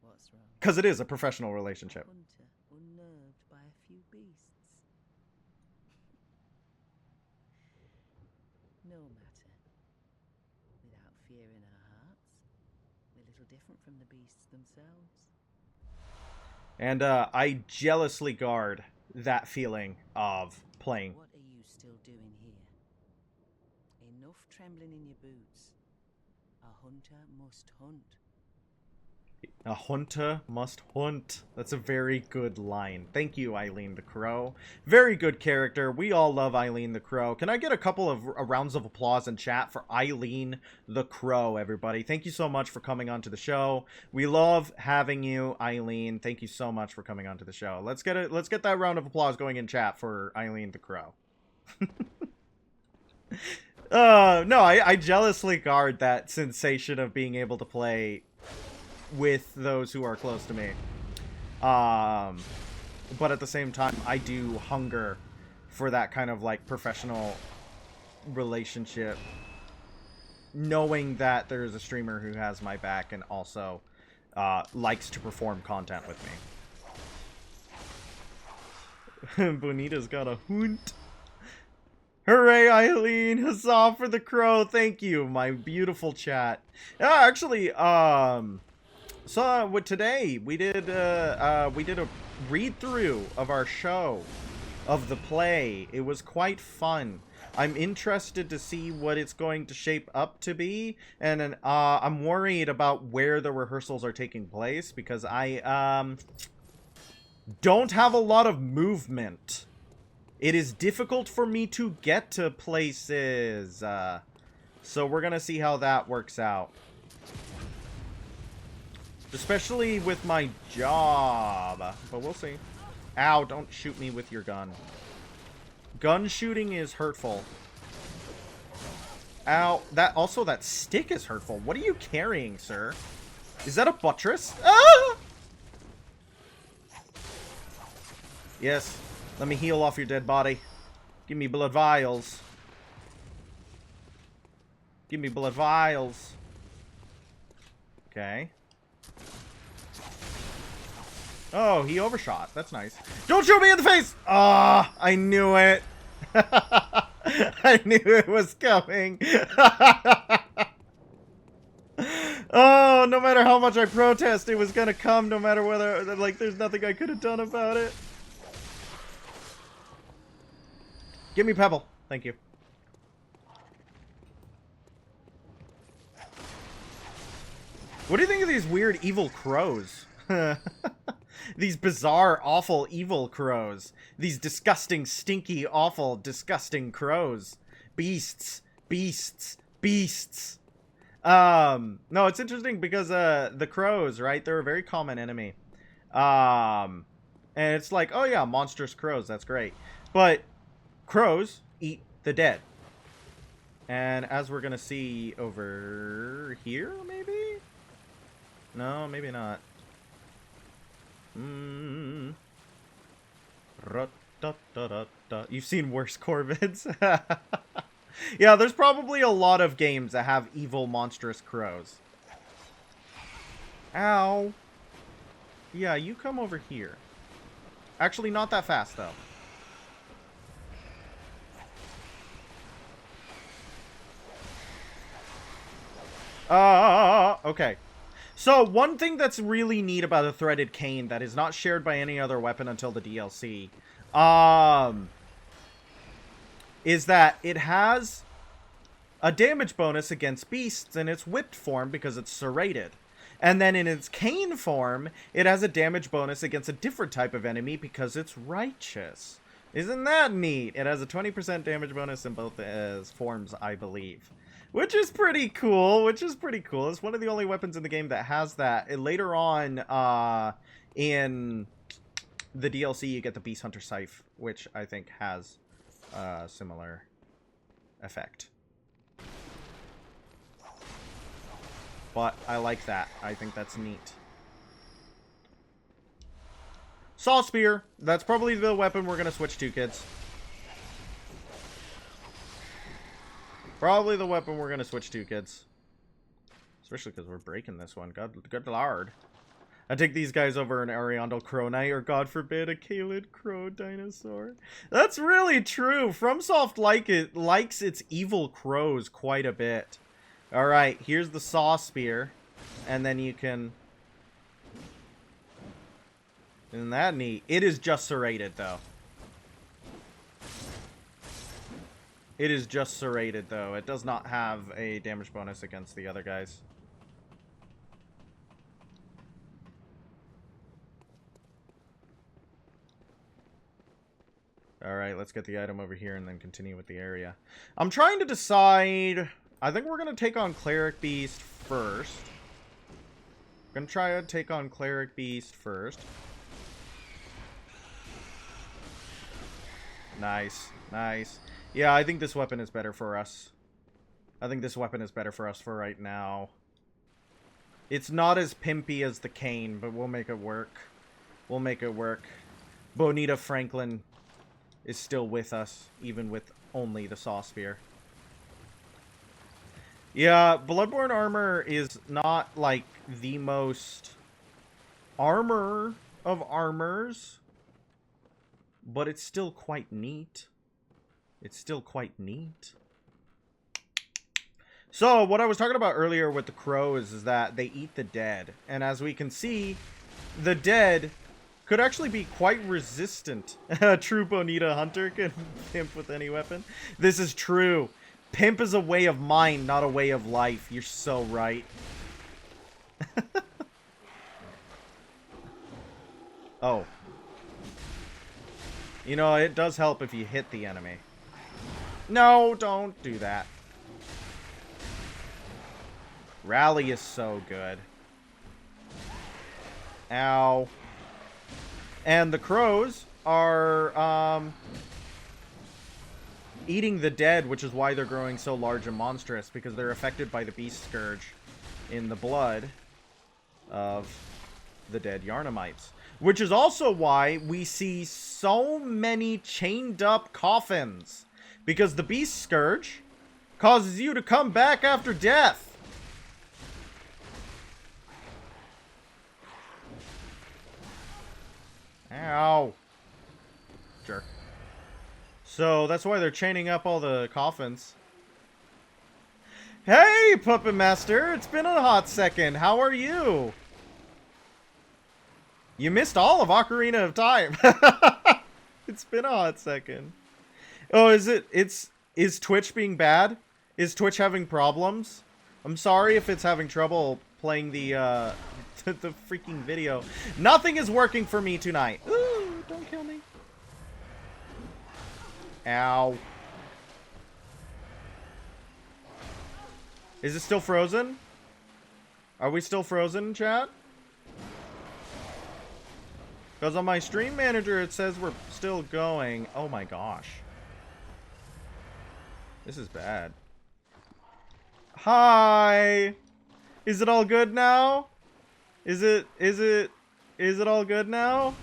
What's wrong? Because it is a professional relationship. Hunter unnerved by a few beasts. No matter. Without fear in our hearts, we're little different from the beasts themselves. And I jealously guard that feeling of playing. What are you still doing here? Enough trembling in your boots. A hunter must hunt. A hunter must hunt. That's a very good line. Thank you, Eileen the Crow. Very good character. We all love Eileen the Crow. Can I get a couple of rounds of applause in chat for Eileen the Crow, everybody? Thank you so much for coming onto the show. We love having you, Eileen. Thank you so much for coming onto the show. Let's get that round of applause going in chat for Eileen the Crow. No, I jealously guard that sensation of being able to play with those who are close to me. But at the same time, I do hunger for that kind of like professional relationship, knowing that there's a streamer who has my back and also likes to perform content with me. Bonita's got a hunt. Hooray, Eileen! Huzzah for the crow! Thank you, my beautiful chat. Actually, so with today we did a read through of our show, of the play. It was quite fun. I'm interested to see what it's going to shape up to be, and I'm worried about where the rehearsals are taking place because I don't have a lot of movement. It is difficult for me to get to places, so we're gonna see how that works out. Especially with my job. But we'll see. Ow, don't shoot me with your gun. Gun shooting is hurtful. Ow. That stick is hurtful. What are you carrying, sir? Is that a buttress? Ah! Yes. Let me heal off your dead body. Give me blood vials. Give me blood vials. Okay. Oh, he overshot. That's nice. Don't shoot me in the face! Ah, I knew it. I knew it was coming. Oh, no matter how much I protest, it was gonna come no matter whether, like, there's nothing I could have done about it. Give me Pebble. Thank you. What do you think of these weird evil crows? These bizarre, awful, evil crows. These disgusting, stinky, awful, disgusting crows. Beasts. Beasts. Beasts. No, it's interesting because, the crows, right? They're a very common enemy. And it's like, oh yeah, monstrous crows. That's great. But crows eat the dead. And as we're gonna see over here, maybe? No, maybe not. You've seen worse Corvids. Yeah, there's probably a lot of games that have evil, monstrous crows. Ow. Yeah, you come over here. Actually, not that fast, though. Okay. So, one thing that's really neat about a threaded cane that is not shared by any other weapon until the DLC, is that it has a damage bonus against beasts in its whipped form because it's serrated. And then in its cane form, it has a damage bonus against a different type of enemy because it's righteous. Isn't that neat? It has a 20% damage bonus in both forms, I believe. Which is pretty cool, It's one of the only weapons in the game that has that. And later on, in the DLC, you get the Beast Hunter Scythe, which I think has a similar effect. But I like that. I think that's neat. Saw Spear. That's probably the weapon we're going to switch to, kids. Probably the weapon we're gonna switch to, kids. Especially because we're breaking this one. Good lord. I take these guys over an Ariandel Crow Knight, or God forbid, a Kaled Crow Dinosaur. That's really true. FromSoft likes its evil crows quite a bit. Alright, here's the Saw Spear. And then you can... Isn't that neat? It is just serrated, though. It is just serrated, though. It does not have a damage bonus against the other guys. Alright, let's get the item over here and then continue with the area. I'm trying to decide... I think we're going to take on Cleric Beast first. Going to try to take on Cleric Beast first. Nice. Nice. Yeah, I think this weapon is better for us. I think this weapon is better for us for right now. It's not as pimpy as the cane, but we'll make it work. We'll make it work. Bonita Franklin is still with us, even with only the Saw Spear. Yeah, Bloodborne armor is not, like, the most armor of armors, but it's still quite neat. It's still quite neat. So, what I was talking about earlier with the crows is that they eat the dead. And as we can see, the dead could actually be quite resistant. A true Bonita hunter can pimp with any weapon. This is true. Pimp is a way of mind, not a way of life. You're so right. Oh. You know, it does help if you hit the enemy. No, don't do that. Rally is so good. Ow. And the crows are, eating the dead, which is why they're growing so large and monstrous, because they're affected by the beast scourge in the blood of the dead Yarnamites. Which is also why we see so many chained up coffins, because the beast scourge causes you to come back after death. Ow. Jerk. So, that's why they're chaining up all the coffins. Hey, Puppet Master! It's been a hot second. How are you? You missed all of Ocarina of Time. It's been a hot second. Oh, is Twitch being bad? Is Twitch having problems? I'm sorry if it's having trouble playing the the freaking video. Nothing is working for me tonight. Ooh, don't kill me. Ow. Is it still frozen? Are we still frozen, chat? Because on my stream manager it says we're still going. Oh my gosh. This is bad. Hi! Is it all good now? Is it all good now?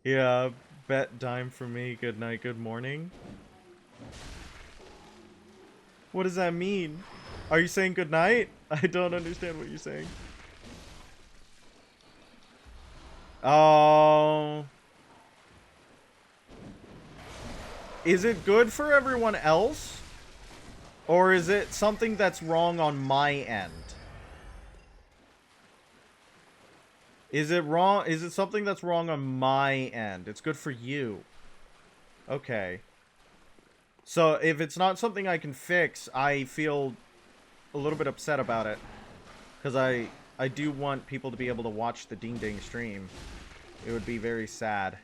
Yeah, bet dime for me. Good night, good morning. What does that mean? Are you saying good night? I don't understand what you're saying. Oh. Is it good for everyone else? Or is it something that's wrong on my end? Is it wrong? Is it something that's wrong on my end? It's good for you. Okay. So if it's not something I can fix, I feel a little bit upset about it. Because I do want people to be able to watch the Ding Ding stream. It would be very sad.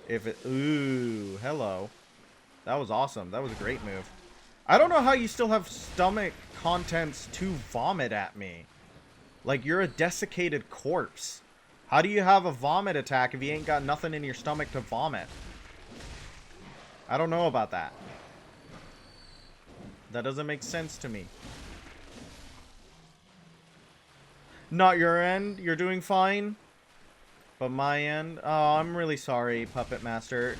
If it... Ooh, hello. That was awesome. That was a great move. I don't know how you still have stomach contents to vomit at me. Like, you're a desiccated corpse. How do you have a vomit attack if you ain't got nothing in your stomach to vomit? I don't know about that. That doesn't make sense to me. Not your end? You're doing fine? But my end, oh, I'm really sorry, Puppet Master.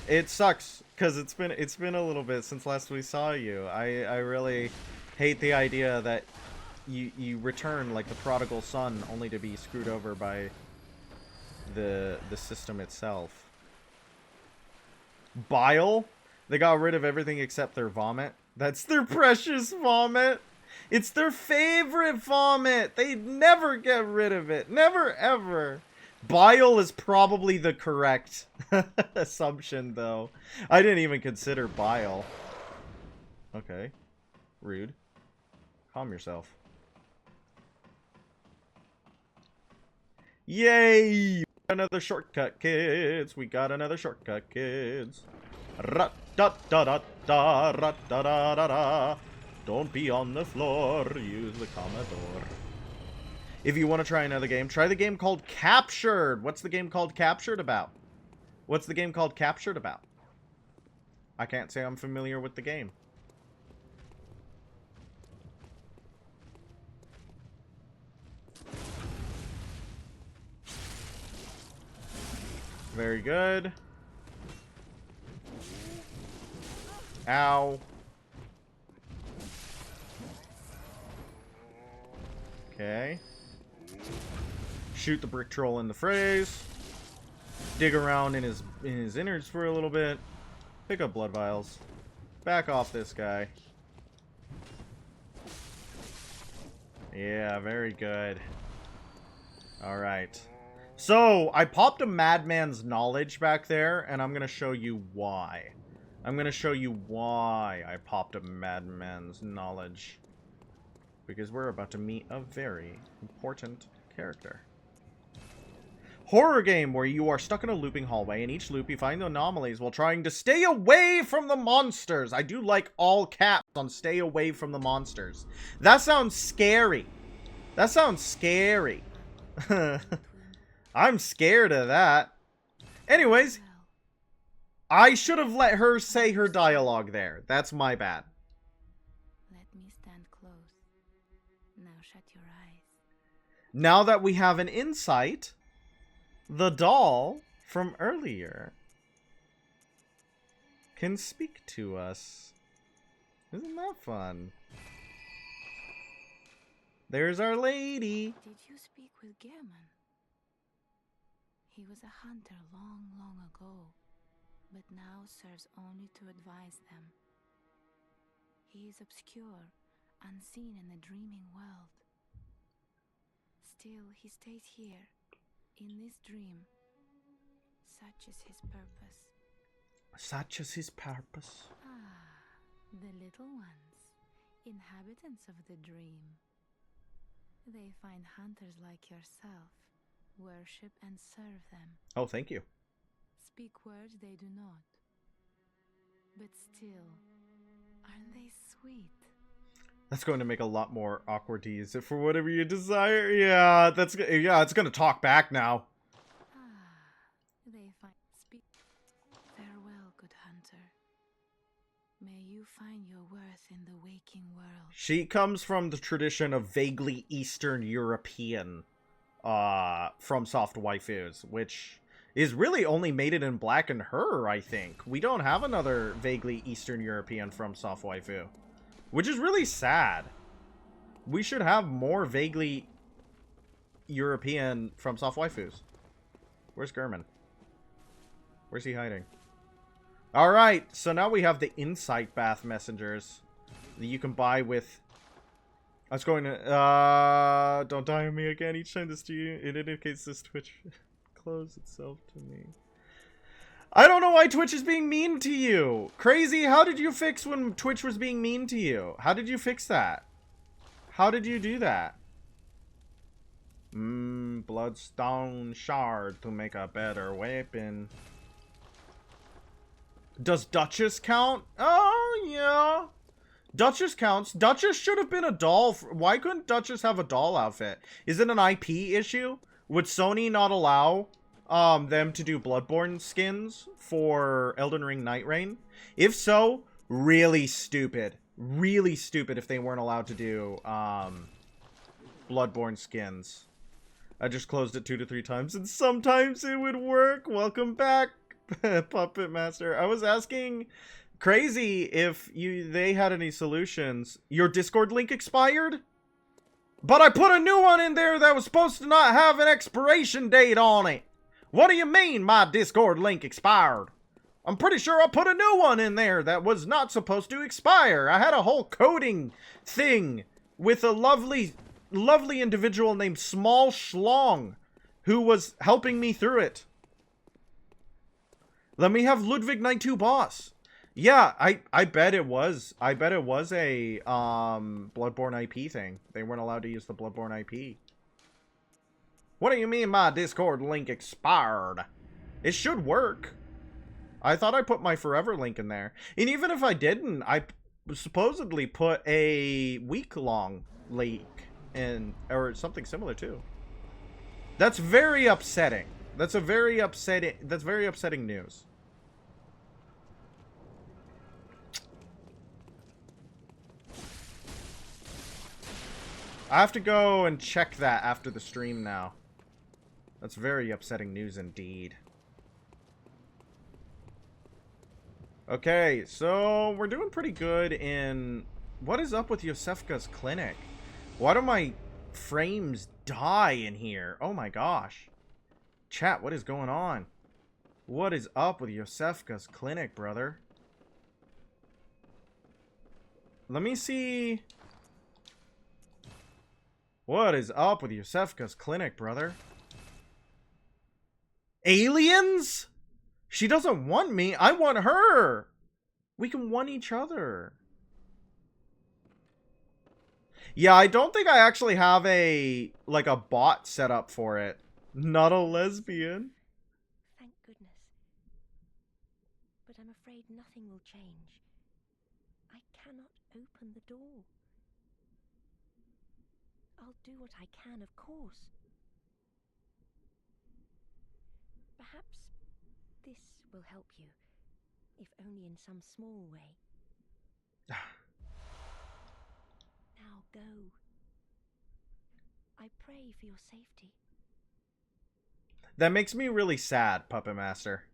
It sucks because it's been a little bit since last we saw you. I really hate the idea that you return like the prodigal son only to be screwed over by the system itself. Bile? They got rid of everything except their vomit. That's their precious vomit. It's their favorite vomit. They never get rid of it. Never ever. Bile is probably the correct assumption, though. I didn't even consider bile. Okay. Rude. Calm yourself. Yay! Another shortcut, kids. We got another shortcut, kids. Ra-da-da-da-da-ra-da-da-da-da. Don't be on the floor. Use the Commodore. If you want to try another game, try the game called Captured. What's the game called Captured about? What's the game called Captured about? I can't say I'm familiar with the game. Very good. Ow. Okay. Shoot the brick troll in the phrase. Dig around in his innards for a little bit. Pick up blood vials. Back off this guy. Yeah, very good. Alright. So, I popped a madman's knowledge back there, and I'm gonna show you why. I'm gonna show you why I popped a madman's knowledge. Because we're about to meet a very important character. Horror game where you are stuck in a looping hallway. In each loop, you find anomalies while trying to stay away from the monsters. I do like all caps on stay away from the monsters. That sounds scary. That sounds scary. I'm scared of that. Anyways, I should have let her say her dialogue there. That's my bad. Let me stand close. Now shut your eyes. Now that we have an insight, the doll from earlier can speak to us. Isn't that fun? There's our lady. Did you speak with Gehrman? He was a hunter long, long ago, but now serves only to advise them. He is obscure, unseen in the dreaming world. Still, he stays here, in this dream. Such is his purpose. Such is his purpose. Ah, the little ones, inhabitants of the dream. They find hunters like yourself, worship and serve them. Oh, thank you. Speak words they do not. But still, aren't they sweet? That's going to make a lot more awkward to use it for whatever you desire. Yeah, it's going to talk back now. They find speak. Farewell, good hunter. May you find your worth in the waking world. She comes from the tradition of vaguely Eastern European from soft waifus, which is really only Mated in Black and her, I think. We don't have another vaguely Eastern European from soft waifu, which is really sad. We should have more vaguely European from soft waifus. Where's Gurman? Where's he hiding? Alright, so now we have the Insight Bath Messengers that you can buy with... I was going to... don't die on me again. Each time this to you, it indicates this Twitch close itself to me. I don't know why Twitch is being mean to you. Crazy, how did you fix when Twitch was being mean to you? How did you fix that? How did you do that? Bloodstone shard to make a better weapon. Does Duchess count? Oh, yeah. Duchess counts. Duchess should have been a doll. Why couldn't Duchess have a doll outfit? Is it an IP issue? Would Sony not allow them to do Bloodborne skins for Elden Ring Night Reign? If so, really stupid. Really stupid if they weren't allowed to do Bloodborne skins. I just closed it 2 to 3 times, and sometimes it would work. Welcome back, Puppet Master. I was asking Crazy if they had any solutions. Your Discord link expired? But I put a new one in there that was supposed to not have an expiration date on it. What do you mean my Discord link expired? I'm pretty sure I put a new one in there that was not supposed to expire. I had a whole coding thing with a lovely individual named Small Schlong who was helping me through it. Let me have Ludwig 92 boss. Yeah, I bet it was. I bet it was a Bloodborne IP thing. They weren't allowed to use the Bloodborne IP. What do you mean my Discord link expired? It should work. I thought I put my forever link in there. And even if I didn't, I supposedly put a week-long link in, or something similar too. That's very upsetting. That's very upsetting news. I have to go and check that after the stream now. That's very upsetting news indeed. Okay, so we're doing pretty good in... What is up with Yosefka's clinic? Why do my frames die in here? Oh my gosh. Chat, what is going on? What is up with Yosefka's clinic, brother? Let me see... What is up with Yosefka's clinic, brother? Aliens? She doesn't want me. I want her. We can want each other. Yeah, I don't think I actually have a bot set up for it. Not a lesbian. Thank goodness. But I'm afraid nothing will change. I cannot open the door. I'll do what I can, of course. Perhaps this will help you, if only in some small way. Now go. I pray for your safety. That makes me really sad, Puppet Master.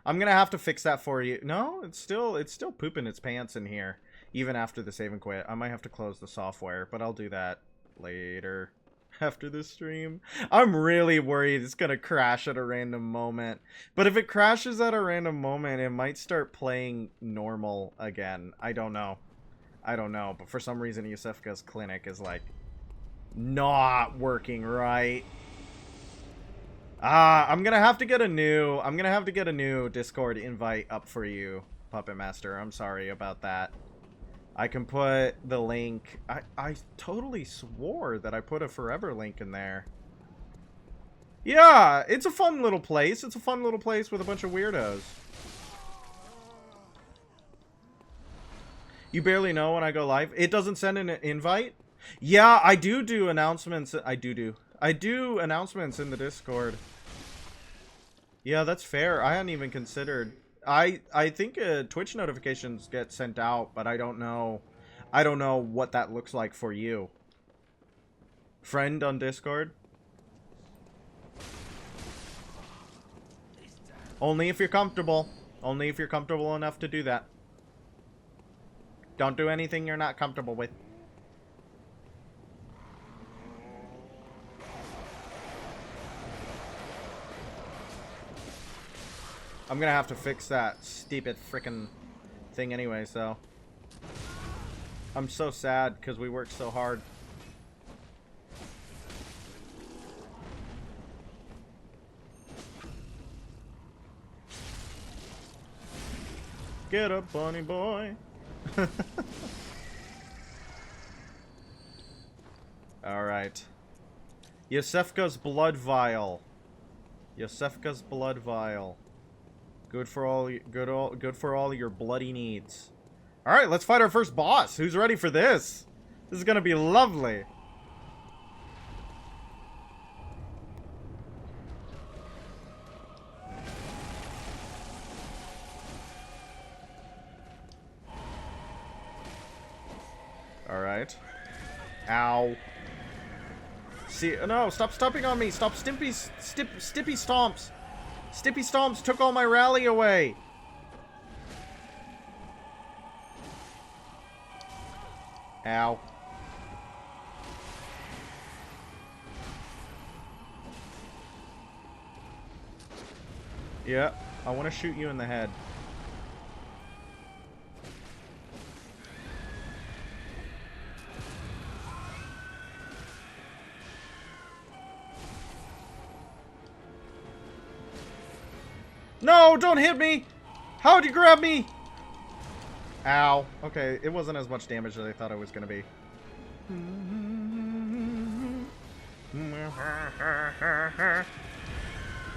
I'm gonna have to fix that for you. No, it's still pooping its pants in here, even after the save and quit. I might have to close the software, but I'll do that later. After the stream. I'm really worried it's gonna crash at a random moment. But if it crashes at a random moment, it might start playing normal again. I don't know. But for some reason, Yosefka's clinic is like not working right. I'm gonna have to get a new Discord invite up for you, Puppet Master. I'm sorry about that. I can put the link. I totally swore that I put a forever link in there. Yeah, it's a fun little place. It's a fun little place with a bunch of weirdos. You barely know when I go live. It doesn't send an invite? Yeah, I do announcements. I do announcements in the Discord. Yeah, that's fair. I hadn't even considered... I think Twitch notifications get sent out, but I don't know what that looks like for you. Friend on Discord? Only if you're comfortable. Only if you're comfortable enough to do that. Don't do anything you're not comfortable with. I'm gonna have to fix that stupid frickin' thing anyway, so. I'm so sad because we worked so hard. Get up, bunny boy. Alright. Yosefka's blood vial. Yosefka's blood vial. Good for all your bloody needs. All right, let's fight our first boss. Who's ready for this? This is gonna be lovely. All right. Ow. See, no, stop stomping on me. Stop Stimpy Stomps. Stimpy Stomps took all my rally away. Ow. Yeah, I want to shoot you in the head. No, don't hit me! How'd you grab me? Ow. Okay, it wasn't as much damage as I thought it was gonna be.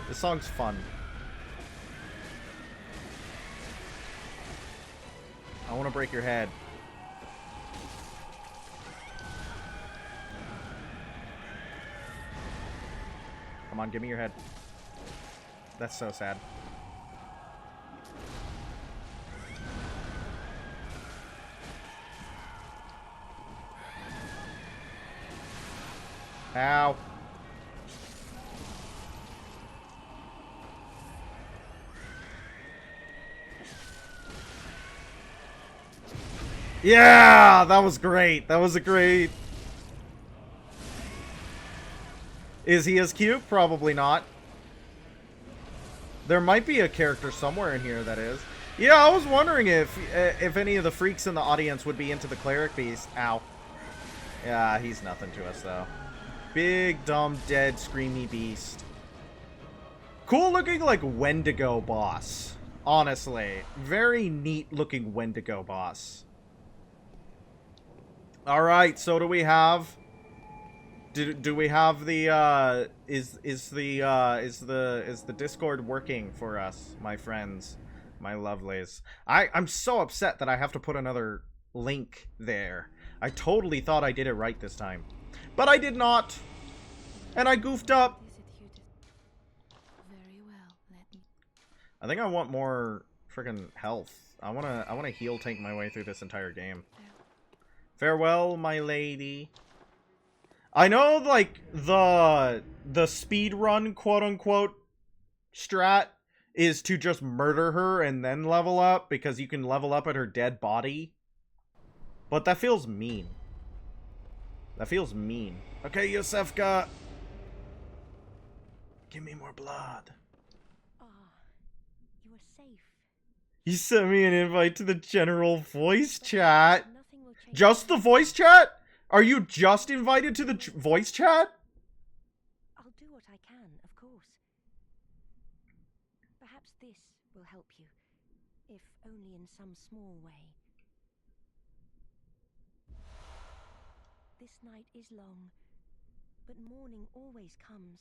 This song's fun. I want to break your head. Come on, give me your head. That's so sad. Ow. Yeah, that was great. That was a great. Is he as cute? Probably not. There might be a character somewhere in here that is. Yeah, I was wondering if any of the freaks in the audience would be into the cleric beast. Ow. Yeah, he's nothing to us though. Big, dumb, dead, screamy beast. Cool looking, like, Wendigo boss. Honestly. Very neat looking Wendigo boss. Alright, so do we have... Do we have the, is the Discord working for us, my friends? My lovelies. I'm so upset that I have to put another link there. I totally thought I did it right this time. But I did not. And I goofed up. Very well. Let me. I think I want more freaking health. I wanna heal tank my way through this entire game. Farewell, my lady. I know, like, the speed run, quote unquote, strat is to just murder her and then level up because you can level up at her dead body. But that feels mean. That feels mean. Okay, Yosefka. Give me more blood. Ah, you are safe. You sent me an invite to the general voice chat. Nothing will change. Just the voice chat? Are you just invited to the voice chat? I'll do what I can, of course. Perhaps this will help you, if only in some small way. This night is long, but morning always comes.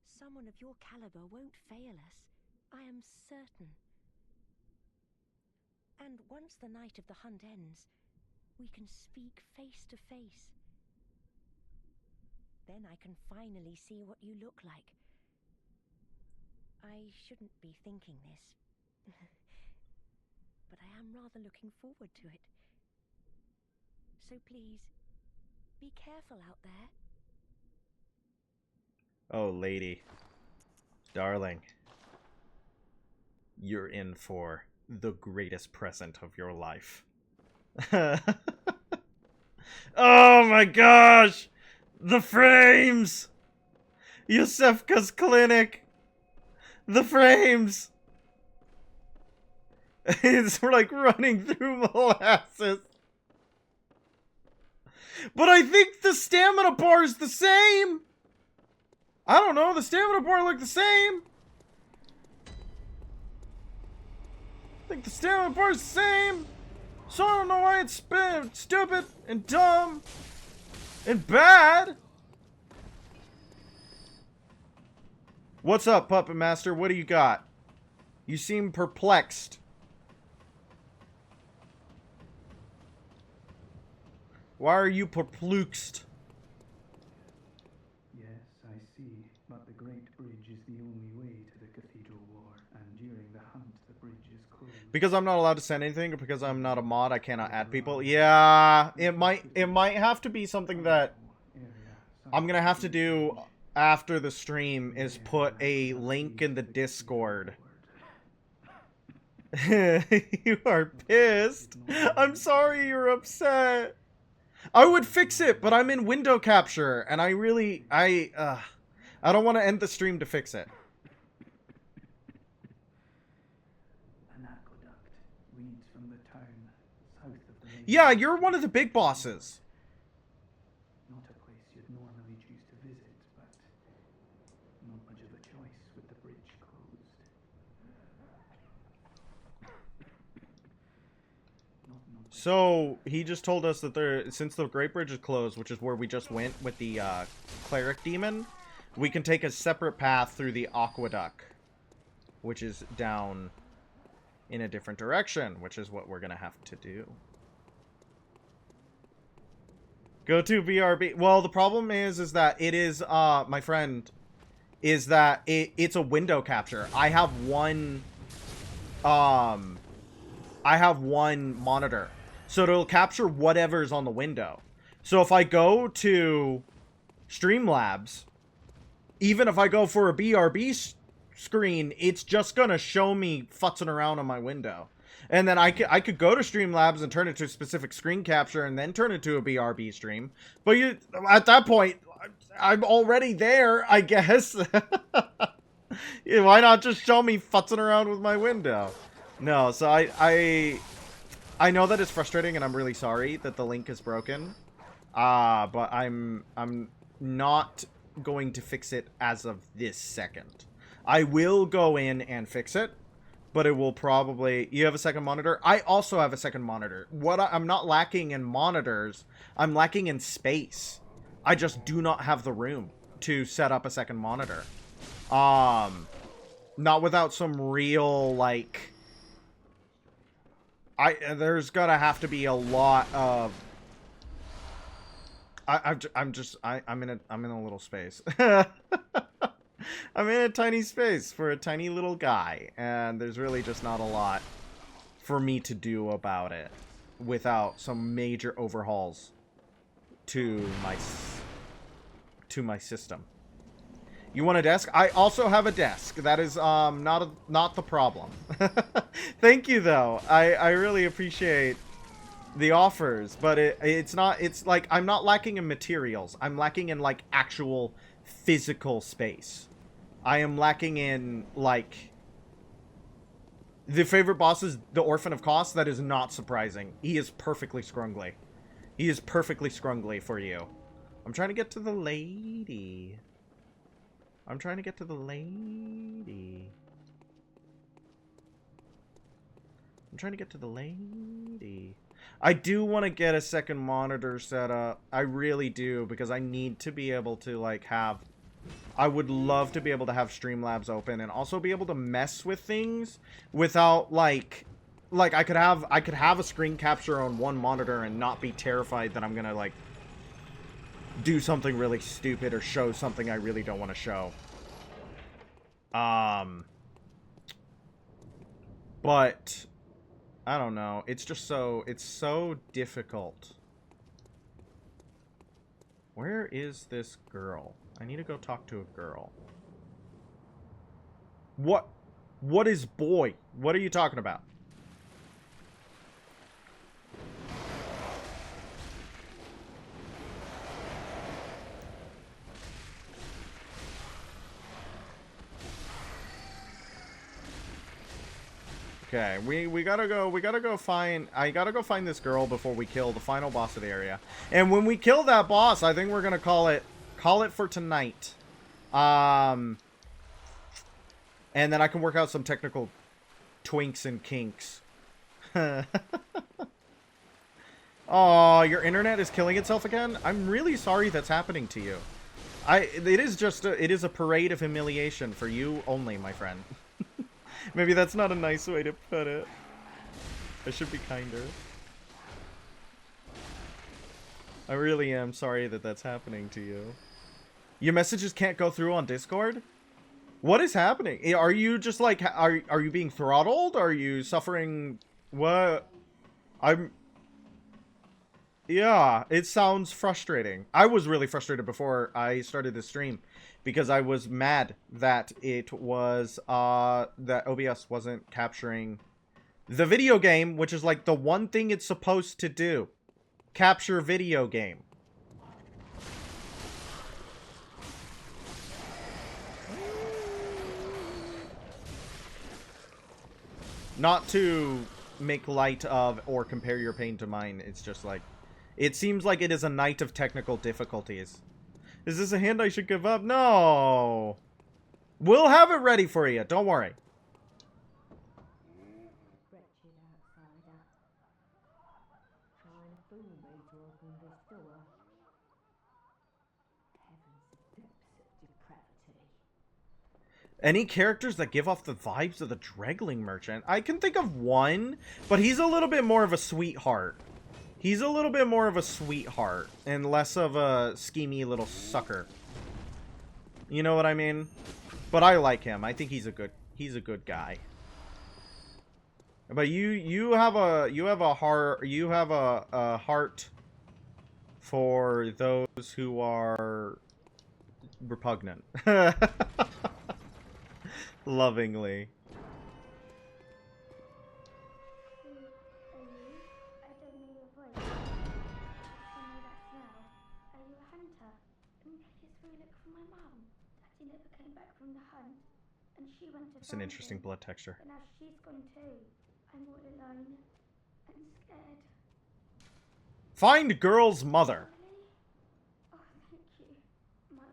Someone of your caliber won't fail us, I am certain. And once the night of the hunt ends, we can speak face to face. Then I can finally see what you look like. I shouldn't be thinking this, but I am rather looking forward to it. So please, be careful out there. Oh, lady. Darling. You're in for the greatest present of your life. Oh my gosh! The frames! Yosefka's clinic! The frames! It's like running through molasses. But I think the stamina bar is the same! I don't know, the stamina bar look the same! I think the stamina bar is the same! So I don't know why it's stupid and dumb and bad! What's up, Puppet Master? What do you got? You seem perplexed. Why are you perplexed? Yes, I see. But the Great Bridge is the only way to the Cathedral War, and during the hunt, the bridge is closed. Because I'm not allowed to send anything, or because I'm not a mod, I cannot add people. Yeah, it might have to be something that I'm gonna have to do after the stream is put a link in the Discord. You are pissed. I'm sorry you're upset. I would fix it, but I'm in window capture, and I don't want to end the stream to fix it. An aqueduct leads from the town south of the lake. Yeah, you're one of the big bosses. Not a place you'd normally choose to visit, but not much of a choice with the bridge closed. So, he just told us that since the Great Bridge is closed, which is where we just went with the cleric demon, we can take a separate path through the aqueduct, which is down in a different direction, which is what we're going to have to do. Go to BRB. Well, the problem is that it is, my friend, is that it's a window capture. I have one monitor. So it'll capture whatever's on the window. So if I go to Streamlabs, even if I go for a BRB screen, it's just gonna show me futzing around on my window. And then I could go to Streamlabs and turn it to a specific screen capture and then turn it to a BRB stream. But at that point, I'm already there, I guess. Yeah, why not just show me futzing around with my window? No, so I know that it's frustrating, and I'm really sorry that the link is broken. But I'm not going to fix it as of this second. I will go in and fix it, but it will probably... You have a second monitor? I also have a second monitor. I'm not lacking in monitors. I'm lacking in space. I just do not have the room to set up a second monitor. Not without some real, like... There's gonna have to be a lot of... I'm in a little space. I'm in a tiny space for a tiny little guy, and there's really just not a lot for me to do about it without some major overhauls to my system. You want a desk? I also have a desk. That is not the problem. Thank you though. I really appreciate the offers, but it's like I'm not lacking in materials. I'm lacking in like actual physical space. I am lacking in like the favorite boss is the Orphan of Kos. That is not surprising. He is perfectly scrungly. He is perfectly scrungly for you. I'm trying to get to the lady. I'm trying to get to the lady. I'm trying to get to the lady. I do want to get a second monitor set up. I really do, because I need to be able to, like, have... I would love to be able to have Streamlabs open and also be able to mess with things without, like I could have a screen capture on one monitor and not be terrified that I'm gonna, like, do something really stupid or show something I really don't want to show. But I don't know. It's just it's so difficult. Where is this girl? I need to go talk to a girl. What is boy? What are you talking about? Okay, we gotta go find... I gotta go find this girl before we kill the final boss of the area. And when we kill that boss, I think we're gonna call it for tonight. And then I can work out some technical twinks and kinks. Oh, your internet is killing itself again? I'm really sorry that's happening to you. It is a parade of humiliation for you only, my friend. Maybe that's not a nice way to put it. I should be kinder. I really am sorry that that's happening to you. Your messages can't go through on Discord? What is happening? Are you just like, are you being throttled? Are you suffering? What? Yeah, it sounds frustrating. I was really frustrated before I started this stream because I was mad that that OBS wasn't capturing the video game, which is like the one thing it's supposed to do. Capture video game. Not to make light of or compare your pain to mine, it's just like, it seems like it is a night of technical difficulties. Is this a hand I should give up? No! We'll have it ready for you, don't worry. Wretched outsider. Trying to fool me to open this door. Heaven's depths of depravity. Any characters that give off the vibes of the Dregling Merchant? I can think of one, but he's a little bit more of a sweetheart. He's a little bit more of a sweetheart and less of a schemy little sucker. You know what I mean? But I like him. I think he's a good guy. But you have a heart for those who are repugnant. Lovingly. I don't know your voice. I know that smell. Are you a hunter? Please look for my mum. Daddy never came back from the hunt, and she went to It's an find interesting him. blood texture. But now she's gone too. I'm all alone and scared. Find girl's mother. Really? Oh, thank you. My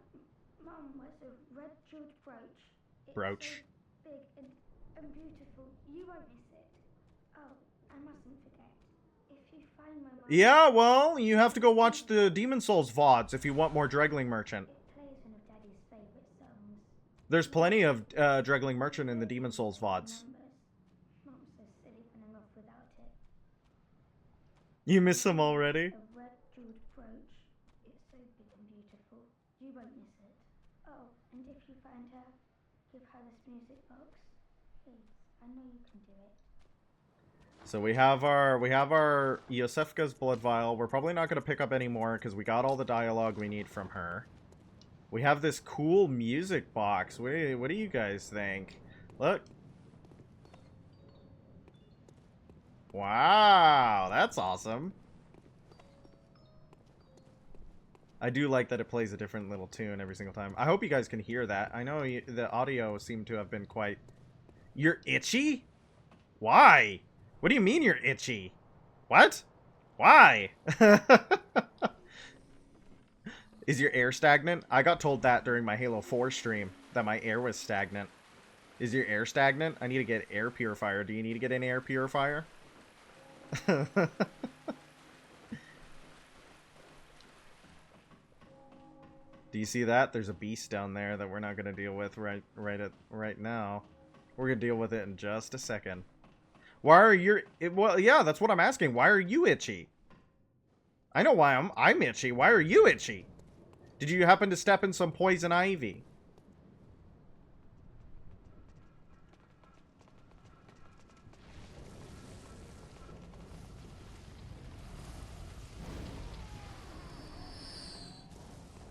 mum was a red jeweled brooch. It's Brooch. so big and beautiful. You won't miss it. Oh, I mustn't forget. If you find my mum, Yeah, well, you have to go watch the Demon Souls VODs if you want more Dregling Merchant. it plays one of Daddy's favourite songs. There's plenty of Dregling Merchant in the Demon Souls VODs. Mum's so silly running off without it. You miss him already? A red jeweled brooch. It's so big and beautiful. You won't miss it. Oh, and if you find her, give her this music box. Please, I know you can do it. So we have our Yosefka's blood vial. We're probably not going to pick up any more because we got all the dialogue we need from her. We have this cool music box. What do you guys think? Look. Wow, that's awesome. I do like that it plays a different little tune every single time. I hope you guys can hear that. I know the audio seemed to have been quite... You're itchy? Why? What do you mean you're itchy? What? Why? Is your air stagnant? I got told that during my Halo 4 stream, that my air was stagnant. Is your air stagnant? I need to get air purifier. Do you need to get an air purifier? Do you see that? There's a beast down there that we're not going to deal with right now. We're going to deal with it in just a second. Why are you... Well, yeah, that's what I'm asking. Why are you itchy? I know why I'm itchy. Why are you itchy? Did you happen to step in some poison ivy?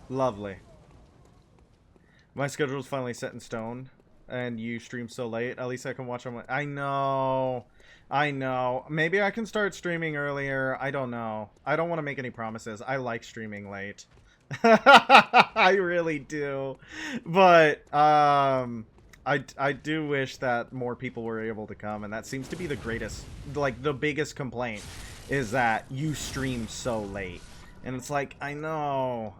Lovely. My schedule's finally set in stone, and you stream so late. At least I can watch them. I know. Maybe I can start streaming earlier. I don't know. I don't want to make any promises. I like streaming late. I really do. But, I do wish that more people were able to come, and that seems to be the greatest, like, the biggest complaint, is that you stream so late. And it's like, I know.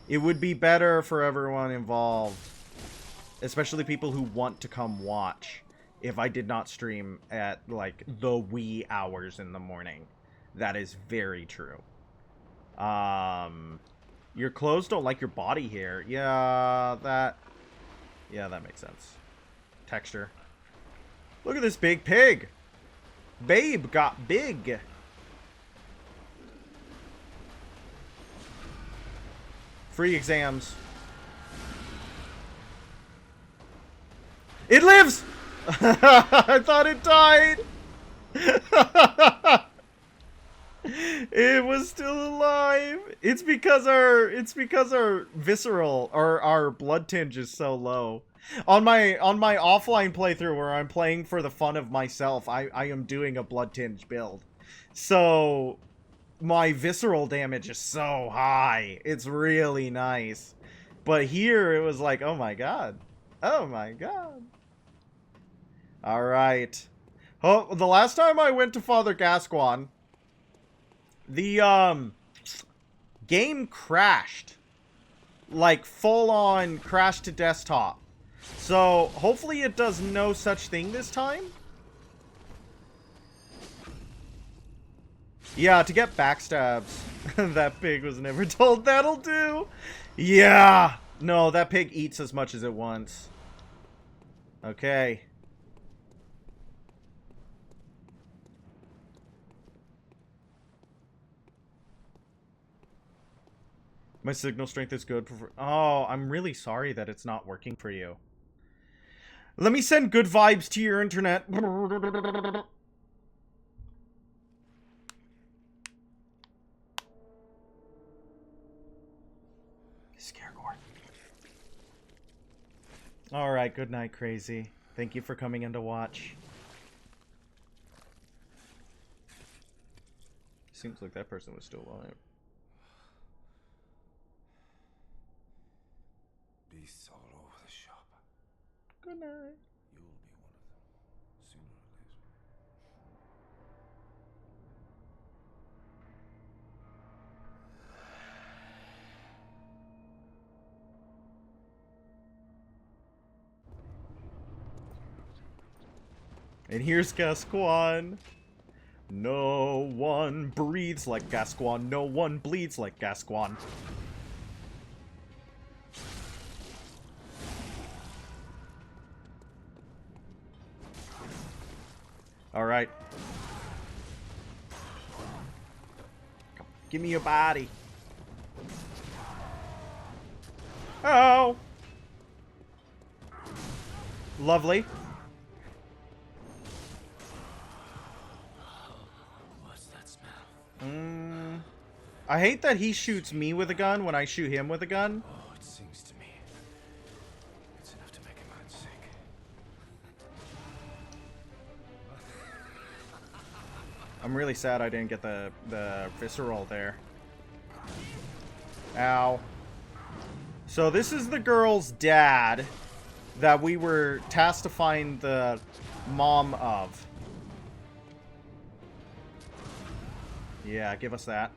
It would be better for everyone involved, especially people who want to come watch, if I did not stream at, like, the wee hours in the morning. That is very true. Your clothes don't like your body hair. Yeah, that makes sense. Texture. Look at this big pig. Babe got big. Free exams. It lives! I thought it died! It was still alive. It's because our visceral or our blood tinge is so low. On my offline playthrough where I'm playing for the fun of myself, I am doing a blood tinge build. So my visceral damage is so high. It's really nice. But here it was like, oh my god. Oh my god. Alright. Oh, the last time I went to Father Gascoigne, the game crashed. Like full on crash to desktop. So hopefully it does no such thing this time. Yeah, to get backstabs. That pig was never told that'll do. Yeah. No, that pig eats as much as it wants. Okay. My signal strength is good. Oh, I'm really sorry that it's not working for you. Let me send good vibes to your internet. Scaregore. Alright, good night, Crazy. Thank you for coming in to watch. Seems like that person was still alive. Beasts all over the shop. Good night. You'll be one of them, sooner or later. And here's Gascoigne. No one breathes like Gascoigne. No one bleeds like Gascoigne. Alright. Give me your body. Oh! Lovely. What's that smell? I hate that he shoots me with a gun when I shoot him with a gun. Oh, it sings to me. It's enough to make a man sick. I'm really sad I didn't get the visceral there. Ow. So this is the girl's dad that we were tasked to find the mom of. Yeah, give us that.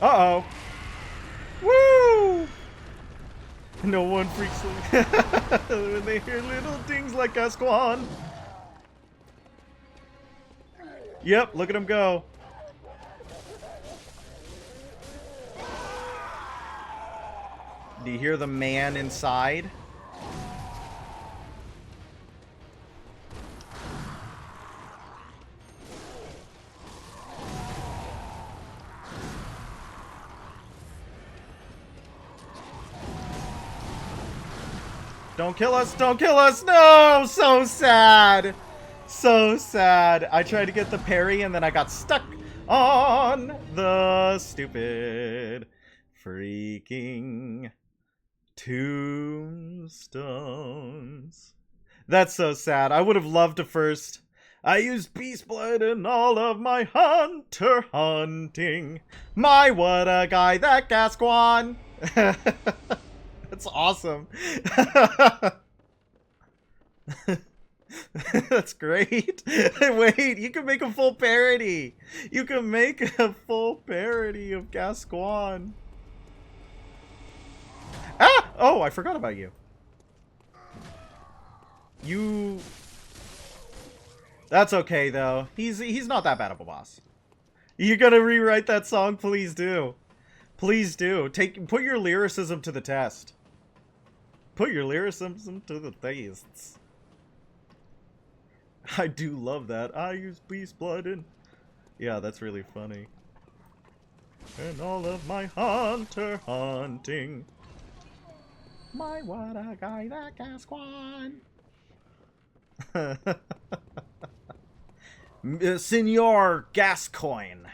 Uh-oh. Woo! No one freaks when they hear little things like Gascoigne. Yep, look at him go. Do you hear the man inside? Don't kill us! Don't kill us! No! So sad! So sad. I tried to get the parry and then I got stuck on the stupid freaking tombstones. That's so sad. I would have loved to first. I used beast blood in all of my hunter hunting. My, what a guy, that Gascoigne. That's awesome. That's great. Wait, you can make a full parody. You can make a full parody of Gascoigne. Ah! Oh, I forgot about you. You... That's okay, though. He's not that bad of a boss. You gotta rewrite that song? Please do. Please do. Put your lyricism to the test. Put your lyricism to the test. I do love that. I use beast blood and... Yeah, that's really funny. And all of my hunter hunting. My, what a guy, that Gascoigne. Senor Gascoigne,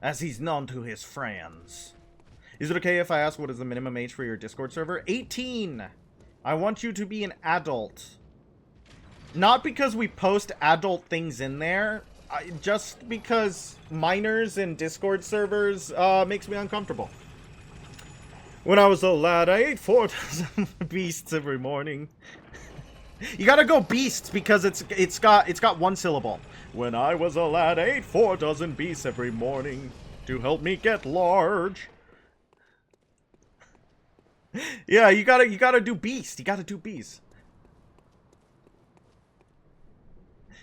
as he's known to his friends. Is it okay if I ask what is the minimum age for your Discord server? 18! I want you to be an adult. Not because we post adult things in there, just because minors in Discord servers makes me uncomfortable. When I was a lad, I ate 4 dozen beasts every morning. You gotta go beasts because it's got one syllable. When I was a lad, I ate 4 dozen beasts every morning to help me get large. Yeah, you gotta do beast. You gotta do beast.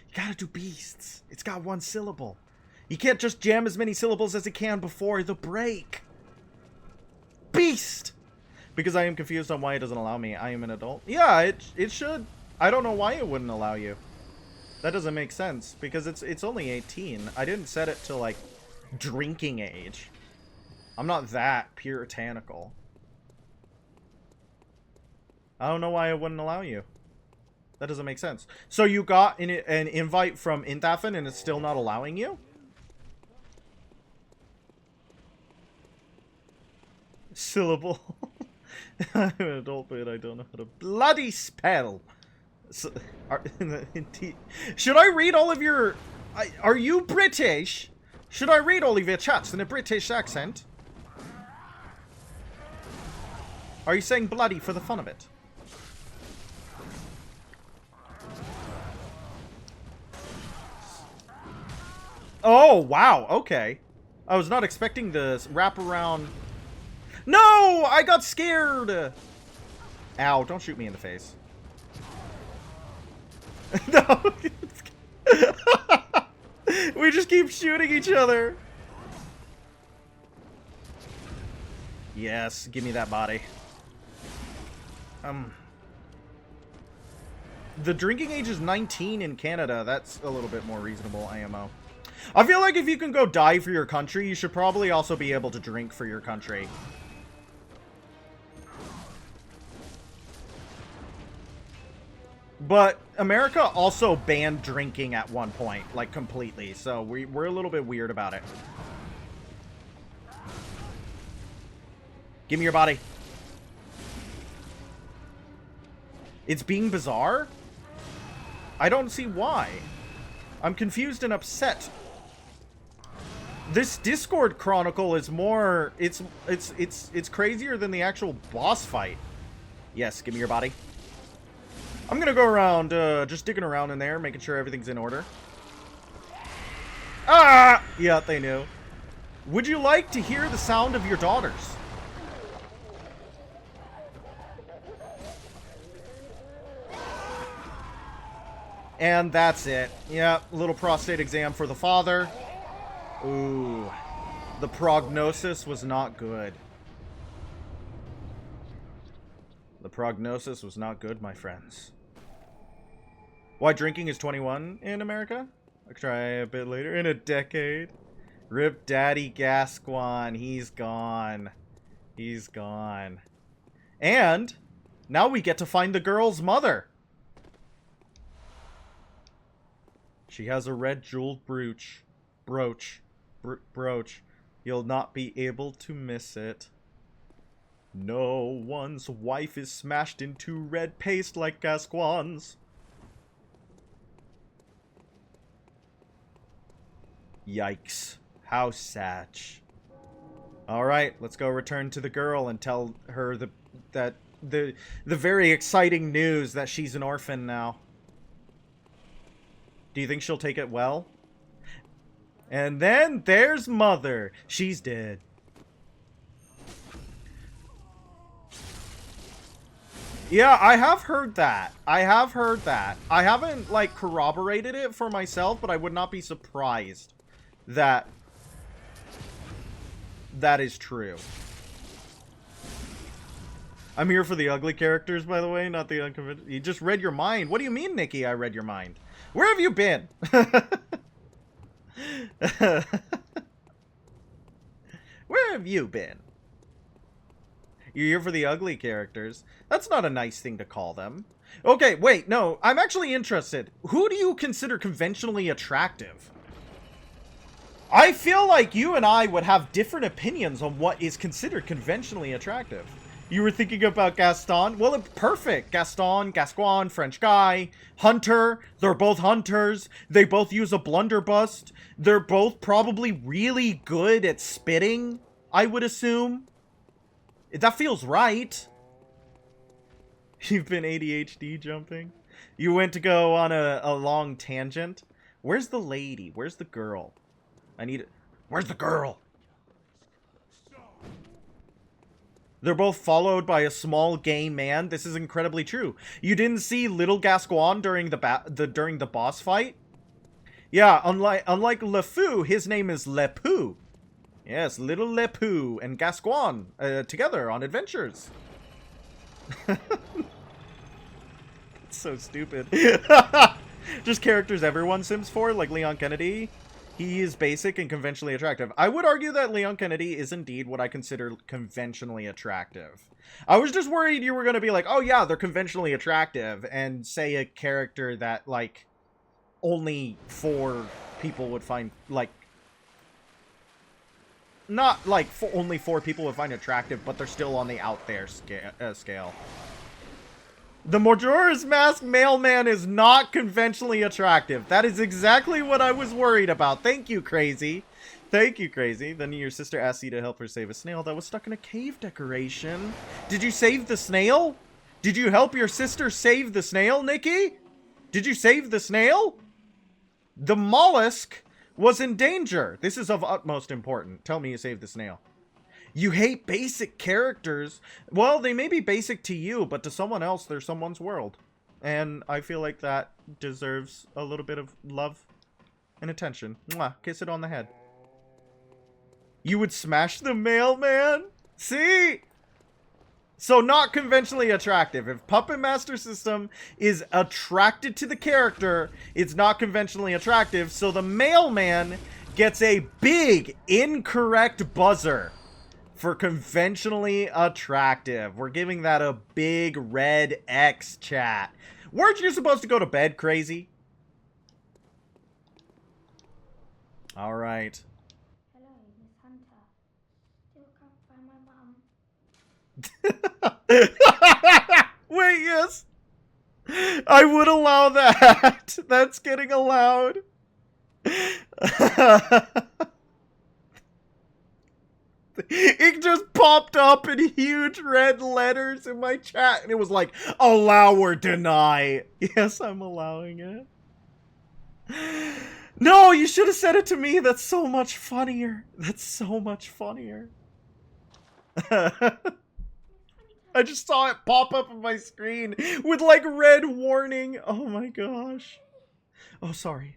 You gotta do beasts. It's got one syllable. You can't just jam as many syllables as it can before the break. Beast! Because I am confused on why it doesn't allow me. I am an adult. Yeah, it should. I don't know why it wouldn't allow you. That doesn't make sense. Because it's only 18. I didn't set it to, like, drinking age. I'm not that puritanical. I don't know why it wouldn't allow you. That doesn't make sense. So you got an invite from Inthafen and it's still not allowing you? Syllable. I'm an adult, but I don't know how to bloody spell. So, should I read all of your... Are you British? Should I read all of your chats in a British accent? Are you saying bloody for the fun of it? Oh, wow, okay. I was not expecting this wraparound... No! I got scared! Ow, don't shoot me in the face. No! We just keep shooting each other. Yes, give me that body. The drinking age is 19 in Canada. That's a little bit more reasonable, IMO. I feel like if you can go die for your country, you should probably also be able to drink for your country. But America also banned drinking at one point, like completely. So we're a little bit weird about it. Give me your body. It's being bizarre? I don't see why. I'm confused and upset. This Discord Chronicle is more... It's crazier than the actual boss fight. Yes, give me your body. I'm gonna go around, just digging around in there, making sure everything's in order. Ah! Yeah, they knew. Would you like to hear the sound of your daughters? And that's it. Yeah, little prostate exam for the father. Ooh. The prognosis was not good. The prognosis was not good, my friends. Why drinking is 21 in America? I'll try a bit later. In a decade. Rip Daddy Gascoigne. He's gone. He's gone. And now we get to find the girl's mother. She has a red jeweled brooch. Brooch. You'll not be able to miss it. No one's wife is smashed into red paste like Gascoigne's. Yikes. How sad. Alright, let's go return to the girl and tell her the very exciting news that she's an orphan now. Do you think she'll take it well? And then there's Mother. She's dead. Yeah, I have heard that. I haven't, like, corroborated it for myself, but I would not be surprised that that is true. I'm here for the ugly characters, by the way, not the unconvinced. You just read your mind. What do you mean, Nikki, I read your mind? Where have you been? Where have you been? You're here for the ugly characters. That's not a nice thing to call them. Okay, wait, no, I'm actually interested. Who do you consider conventionally attractive? I feel like you and I would have different opinions on what is considered conventionally attractive. You were thinking about Gaston? Well, it's perfect. Gaston, Gascoigne, French guy, hunter. They're both hunters. They both use a blunderbuss. They're both probably really good at spitting, I would assume. That feels right. You've been ADHD jumping. You went to go on a long tangent. Where's the lady? Where's the girl? I need it. Where's the girl? They're both followed by a small gay man. This is incredibly true. You didn't see little Gascoigne during the boss fight? Yeah, unlike LeFou, his name is Lepu. Yes, little Lepu and Gascoigne together on adventures. It's so stupid. Just characters everyone sims for, like Leon Kennedy. He is basic and conventionally attractive. I would argue that Leon Kennedy is indeed what I consider conventionally attractive. I was just worried you were going to be like, oh yeah, they're conventionally attractive, and say a character that, like, only 4 people would find, like, not like only 4 people would find attractive, but they're still on the out there scale. The Majora's Mask mailman is not conventionally attractive. That is exactly what I was worried about. Thank you, Crazy. Thank you, Crazy. Then your sister asked you to help her save a snail that was stuck in a cave decoration. Did you save the snail? Did you help your sister save the snail, Nikki? Did you save the snail? The mollusk was in danger. This is of utmost importance. Tell me you saved the snail. You hate basic characters. Well, they may be basic to you, but to someone else, they're someone's world. And I feel like that deserves a little bit of love and attention. Mwah. Kiss it on the head. You would smash the mailman? See? So not conventionally attractive. If Puppet Master System is attracted to the character, it's not conventionally attractive. So the mailman gets a big incorrect buzzer for conventionally attractive. We're giving that a big red X, chat. Weren't you supposed to go to bed, Crazy? All right. Hello, Miss Hunter. Still can't find my mum. Wait, yes. I would allow that. That's getting allowed. It just popped up in huge red letters in my chat, and it was like, allow or deny. Yes, I'm allowing it. No, you should have said it to me. That's so much funnier. That's so much funnier. I just saw it pop up on my screen with like red warning. Oh my gosh. Oh, sorry.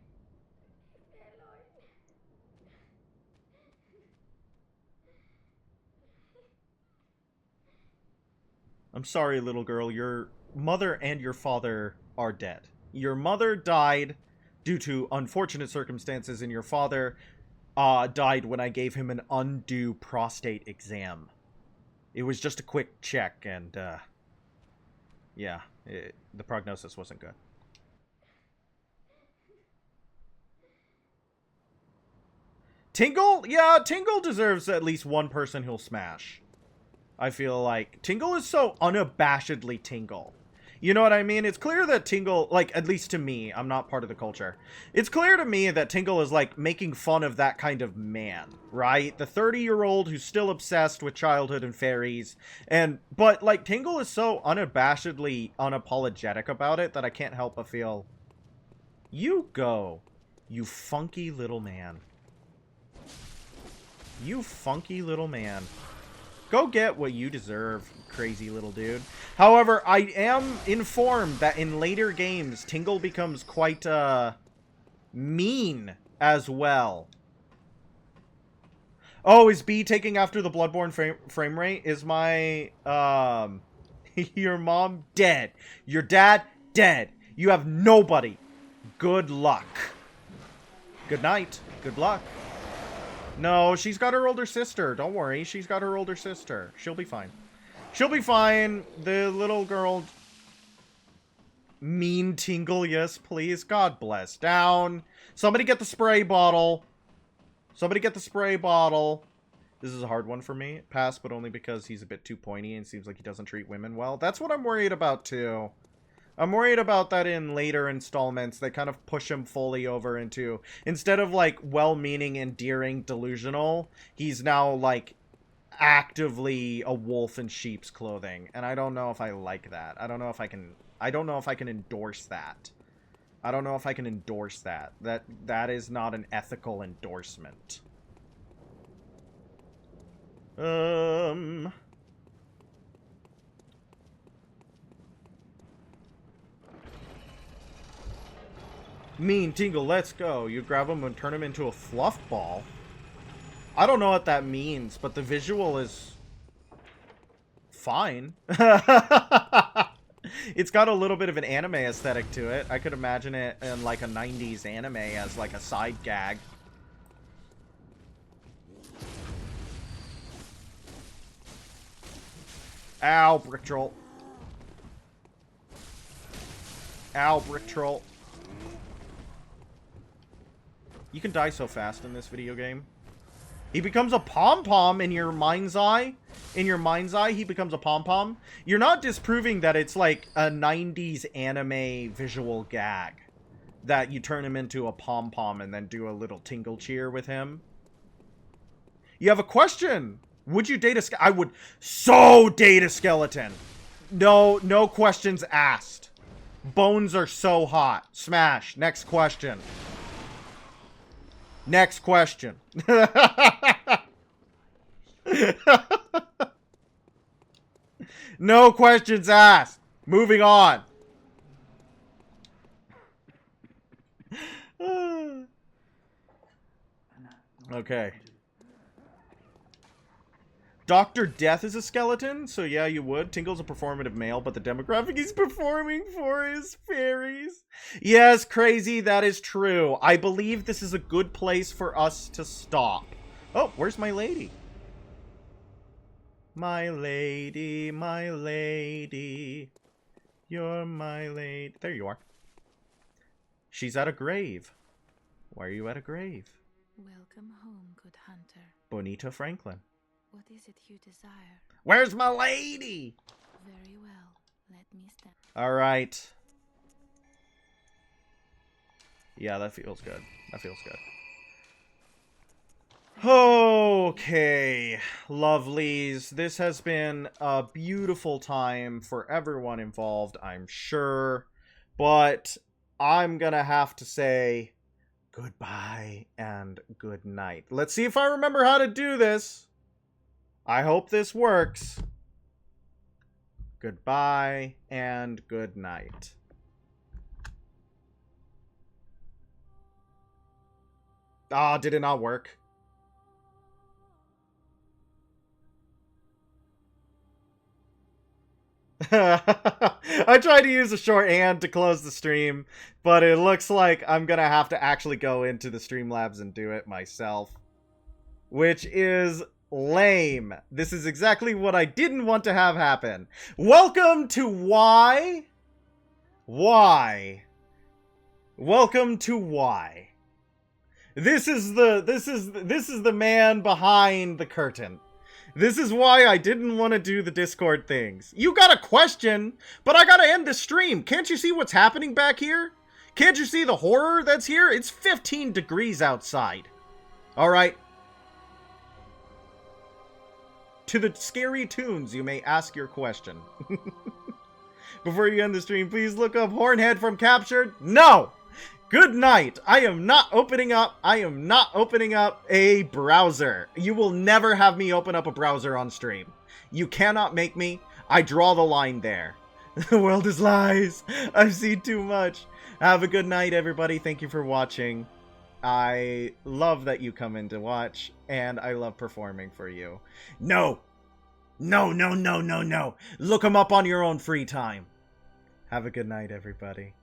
I'm sorry, little girl. Your mother and your father are dead. Your mother died due to unfortunate circumstances, and your father died when I gave him an undue prostate exam. It was just a quick check, and yeah, the prognosis wasn't good. Tingle? Yeah, Tingle deserves at least one person who'll smash. I feel like Tingle is so unabashedly Tingle. You know what I mean? It's clear that Tingle, like, at least to me, I'm not part of the culture. It's clear to me that Tingle is, like, making fun of that kind of man, right? The 30-year-old who's still obsessed with childhood and fairies. But, like, Tingle is so unabashedly unapologetic about it that I can't help but feel, you go, you funky little man. You funky little man. Go get what you deserve, crazy little dude. However, I am informed that in later games, Tingle becomes quite, mean as well. Oh, is B taking after the Bloodborne frame rate? Is my, your mom dead? Your dad dead? You have nobody. Good luck. Good night. Good luck. No, she's got her older sister. Don't worry. She's got her older sister. She'll be fine. She'll be fine. The little girl... Mean Tingle, yes, please. God bless. Down. Somebody get the spray bottle. Somebody get the spray bottle. This is a hard one for me. Pass, but only because he's a bit too pointy and seems like he doesn't treat women well. That's what I'm worried about, too. I'm worried about that in later installments. They kind of push him fully over into... Instead of, like, well-meaning, endearing, delusional, he's now, like, actively a wolf in sheep's clothing. And I don't know if I like that. I don't know if I can endorse that. I don't know if I can endorse that. That is not an ethical endorsement. Mean Tingle, let's go. You grab him and turn him into a fluff ball. I don't know what that means, but the visual is fine. It's got a little bit of an anime aesthetic to it. I could imagine it in like a 90s anime as like a side gag. Ow, brick troll. Ow, brick troll. You can die so fast in this video game. He becomes a pom-pom in your mind's eye. In your mind's eye, he becomes a pom-pom. You're not disproving that it's like a 90s anime visual gag. That you turn him into a pom-pom and then do a little tingle cheer with him. You have a question. Would you date a skeleton? I would so date a skeleton. No questions asked. Bones are so hot. Smash. Next question. Next question. No questions asked. Moving on. Okay. Dr. Death is a skeleton, so yeah, you would. Tingle's a performative male, but the demographic he's performing for is fairies. Yes, crazy, that is true. I believe this is a good place for us to stop. Oh, where's my lady? My lady, you're my lady. There you are. She's at a grave. Why are you at a grave? Welcome home, good hunter. Bonita Franklin. What is it you desire? Where's my lady? Very well. Let me stand. Alright. Yeah, that feels good. That feels good. Okay, lovelies. This has been a beautiful time for everyone involved, I'm sure. But I'm gonna have to say goodbye and good night. Let's see if I remember how to do this. I hope this works. Goodbye and good night. Ah, did it not work? I tried to use a shorthand to close the stream, but it looks like I'm gonna have to actually go into the Streamlabs and do it myself. Which is lame. This is exactly what I didn't want to have happen. Welcome to Why? Why? Welcome to Why? This is the man behind the curtain. This is why I didn't want to do the Discord things. You got a question, but I gotta end the stream. Can't you see what's happening back here? Can't you see the horror that's here? It's 15 degrees outside. Alright. To the scary tunes, you may ask your question. Before you end the stream, please look up Hornhead from Captured. No! Good night. I am not opening up a browser. You will never have me open up a browser on stream. You cannot make me. I draw the line there. The world is lies. I've seen too much. Have a good night, everybody. Thank you for watching. I love that you come in to watch, and I love performing for you. No. No. Look them up on your own free time. Have a good night, everybody.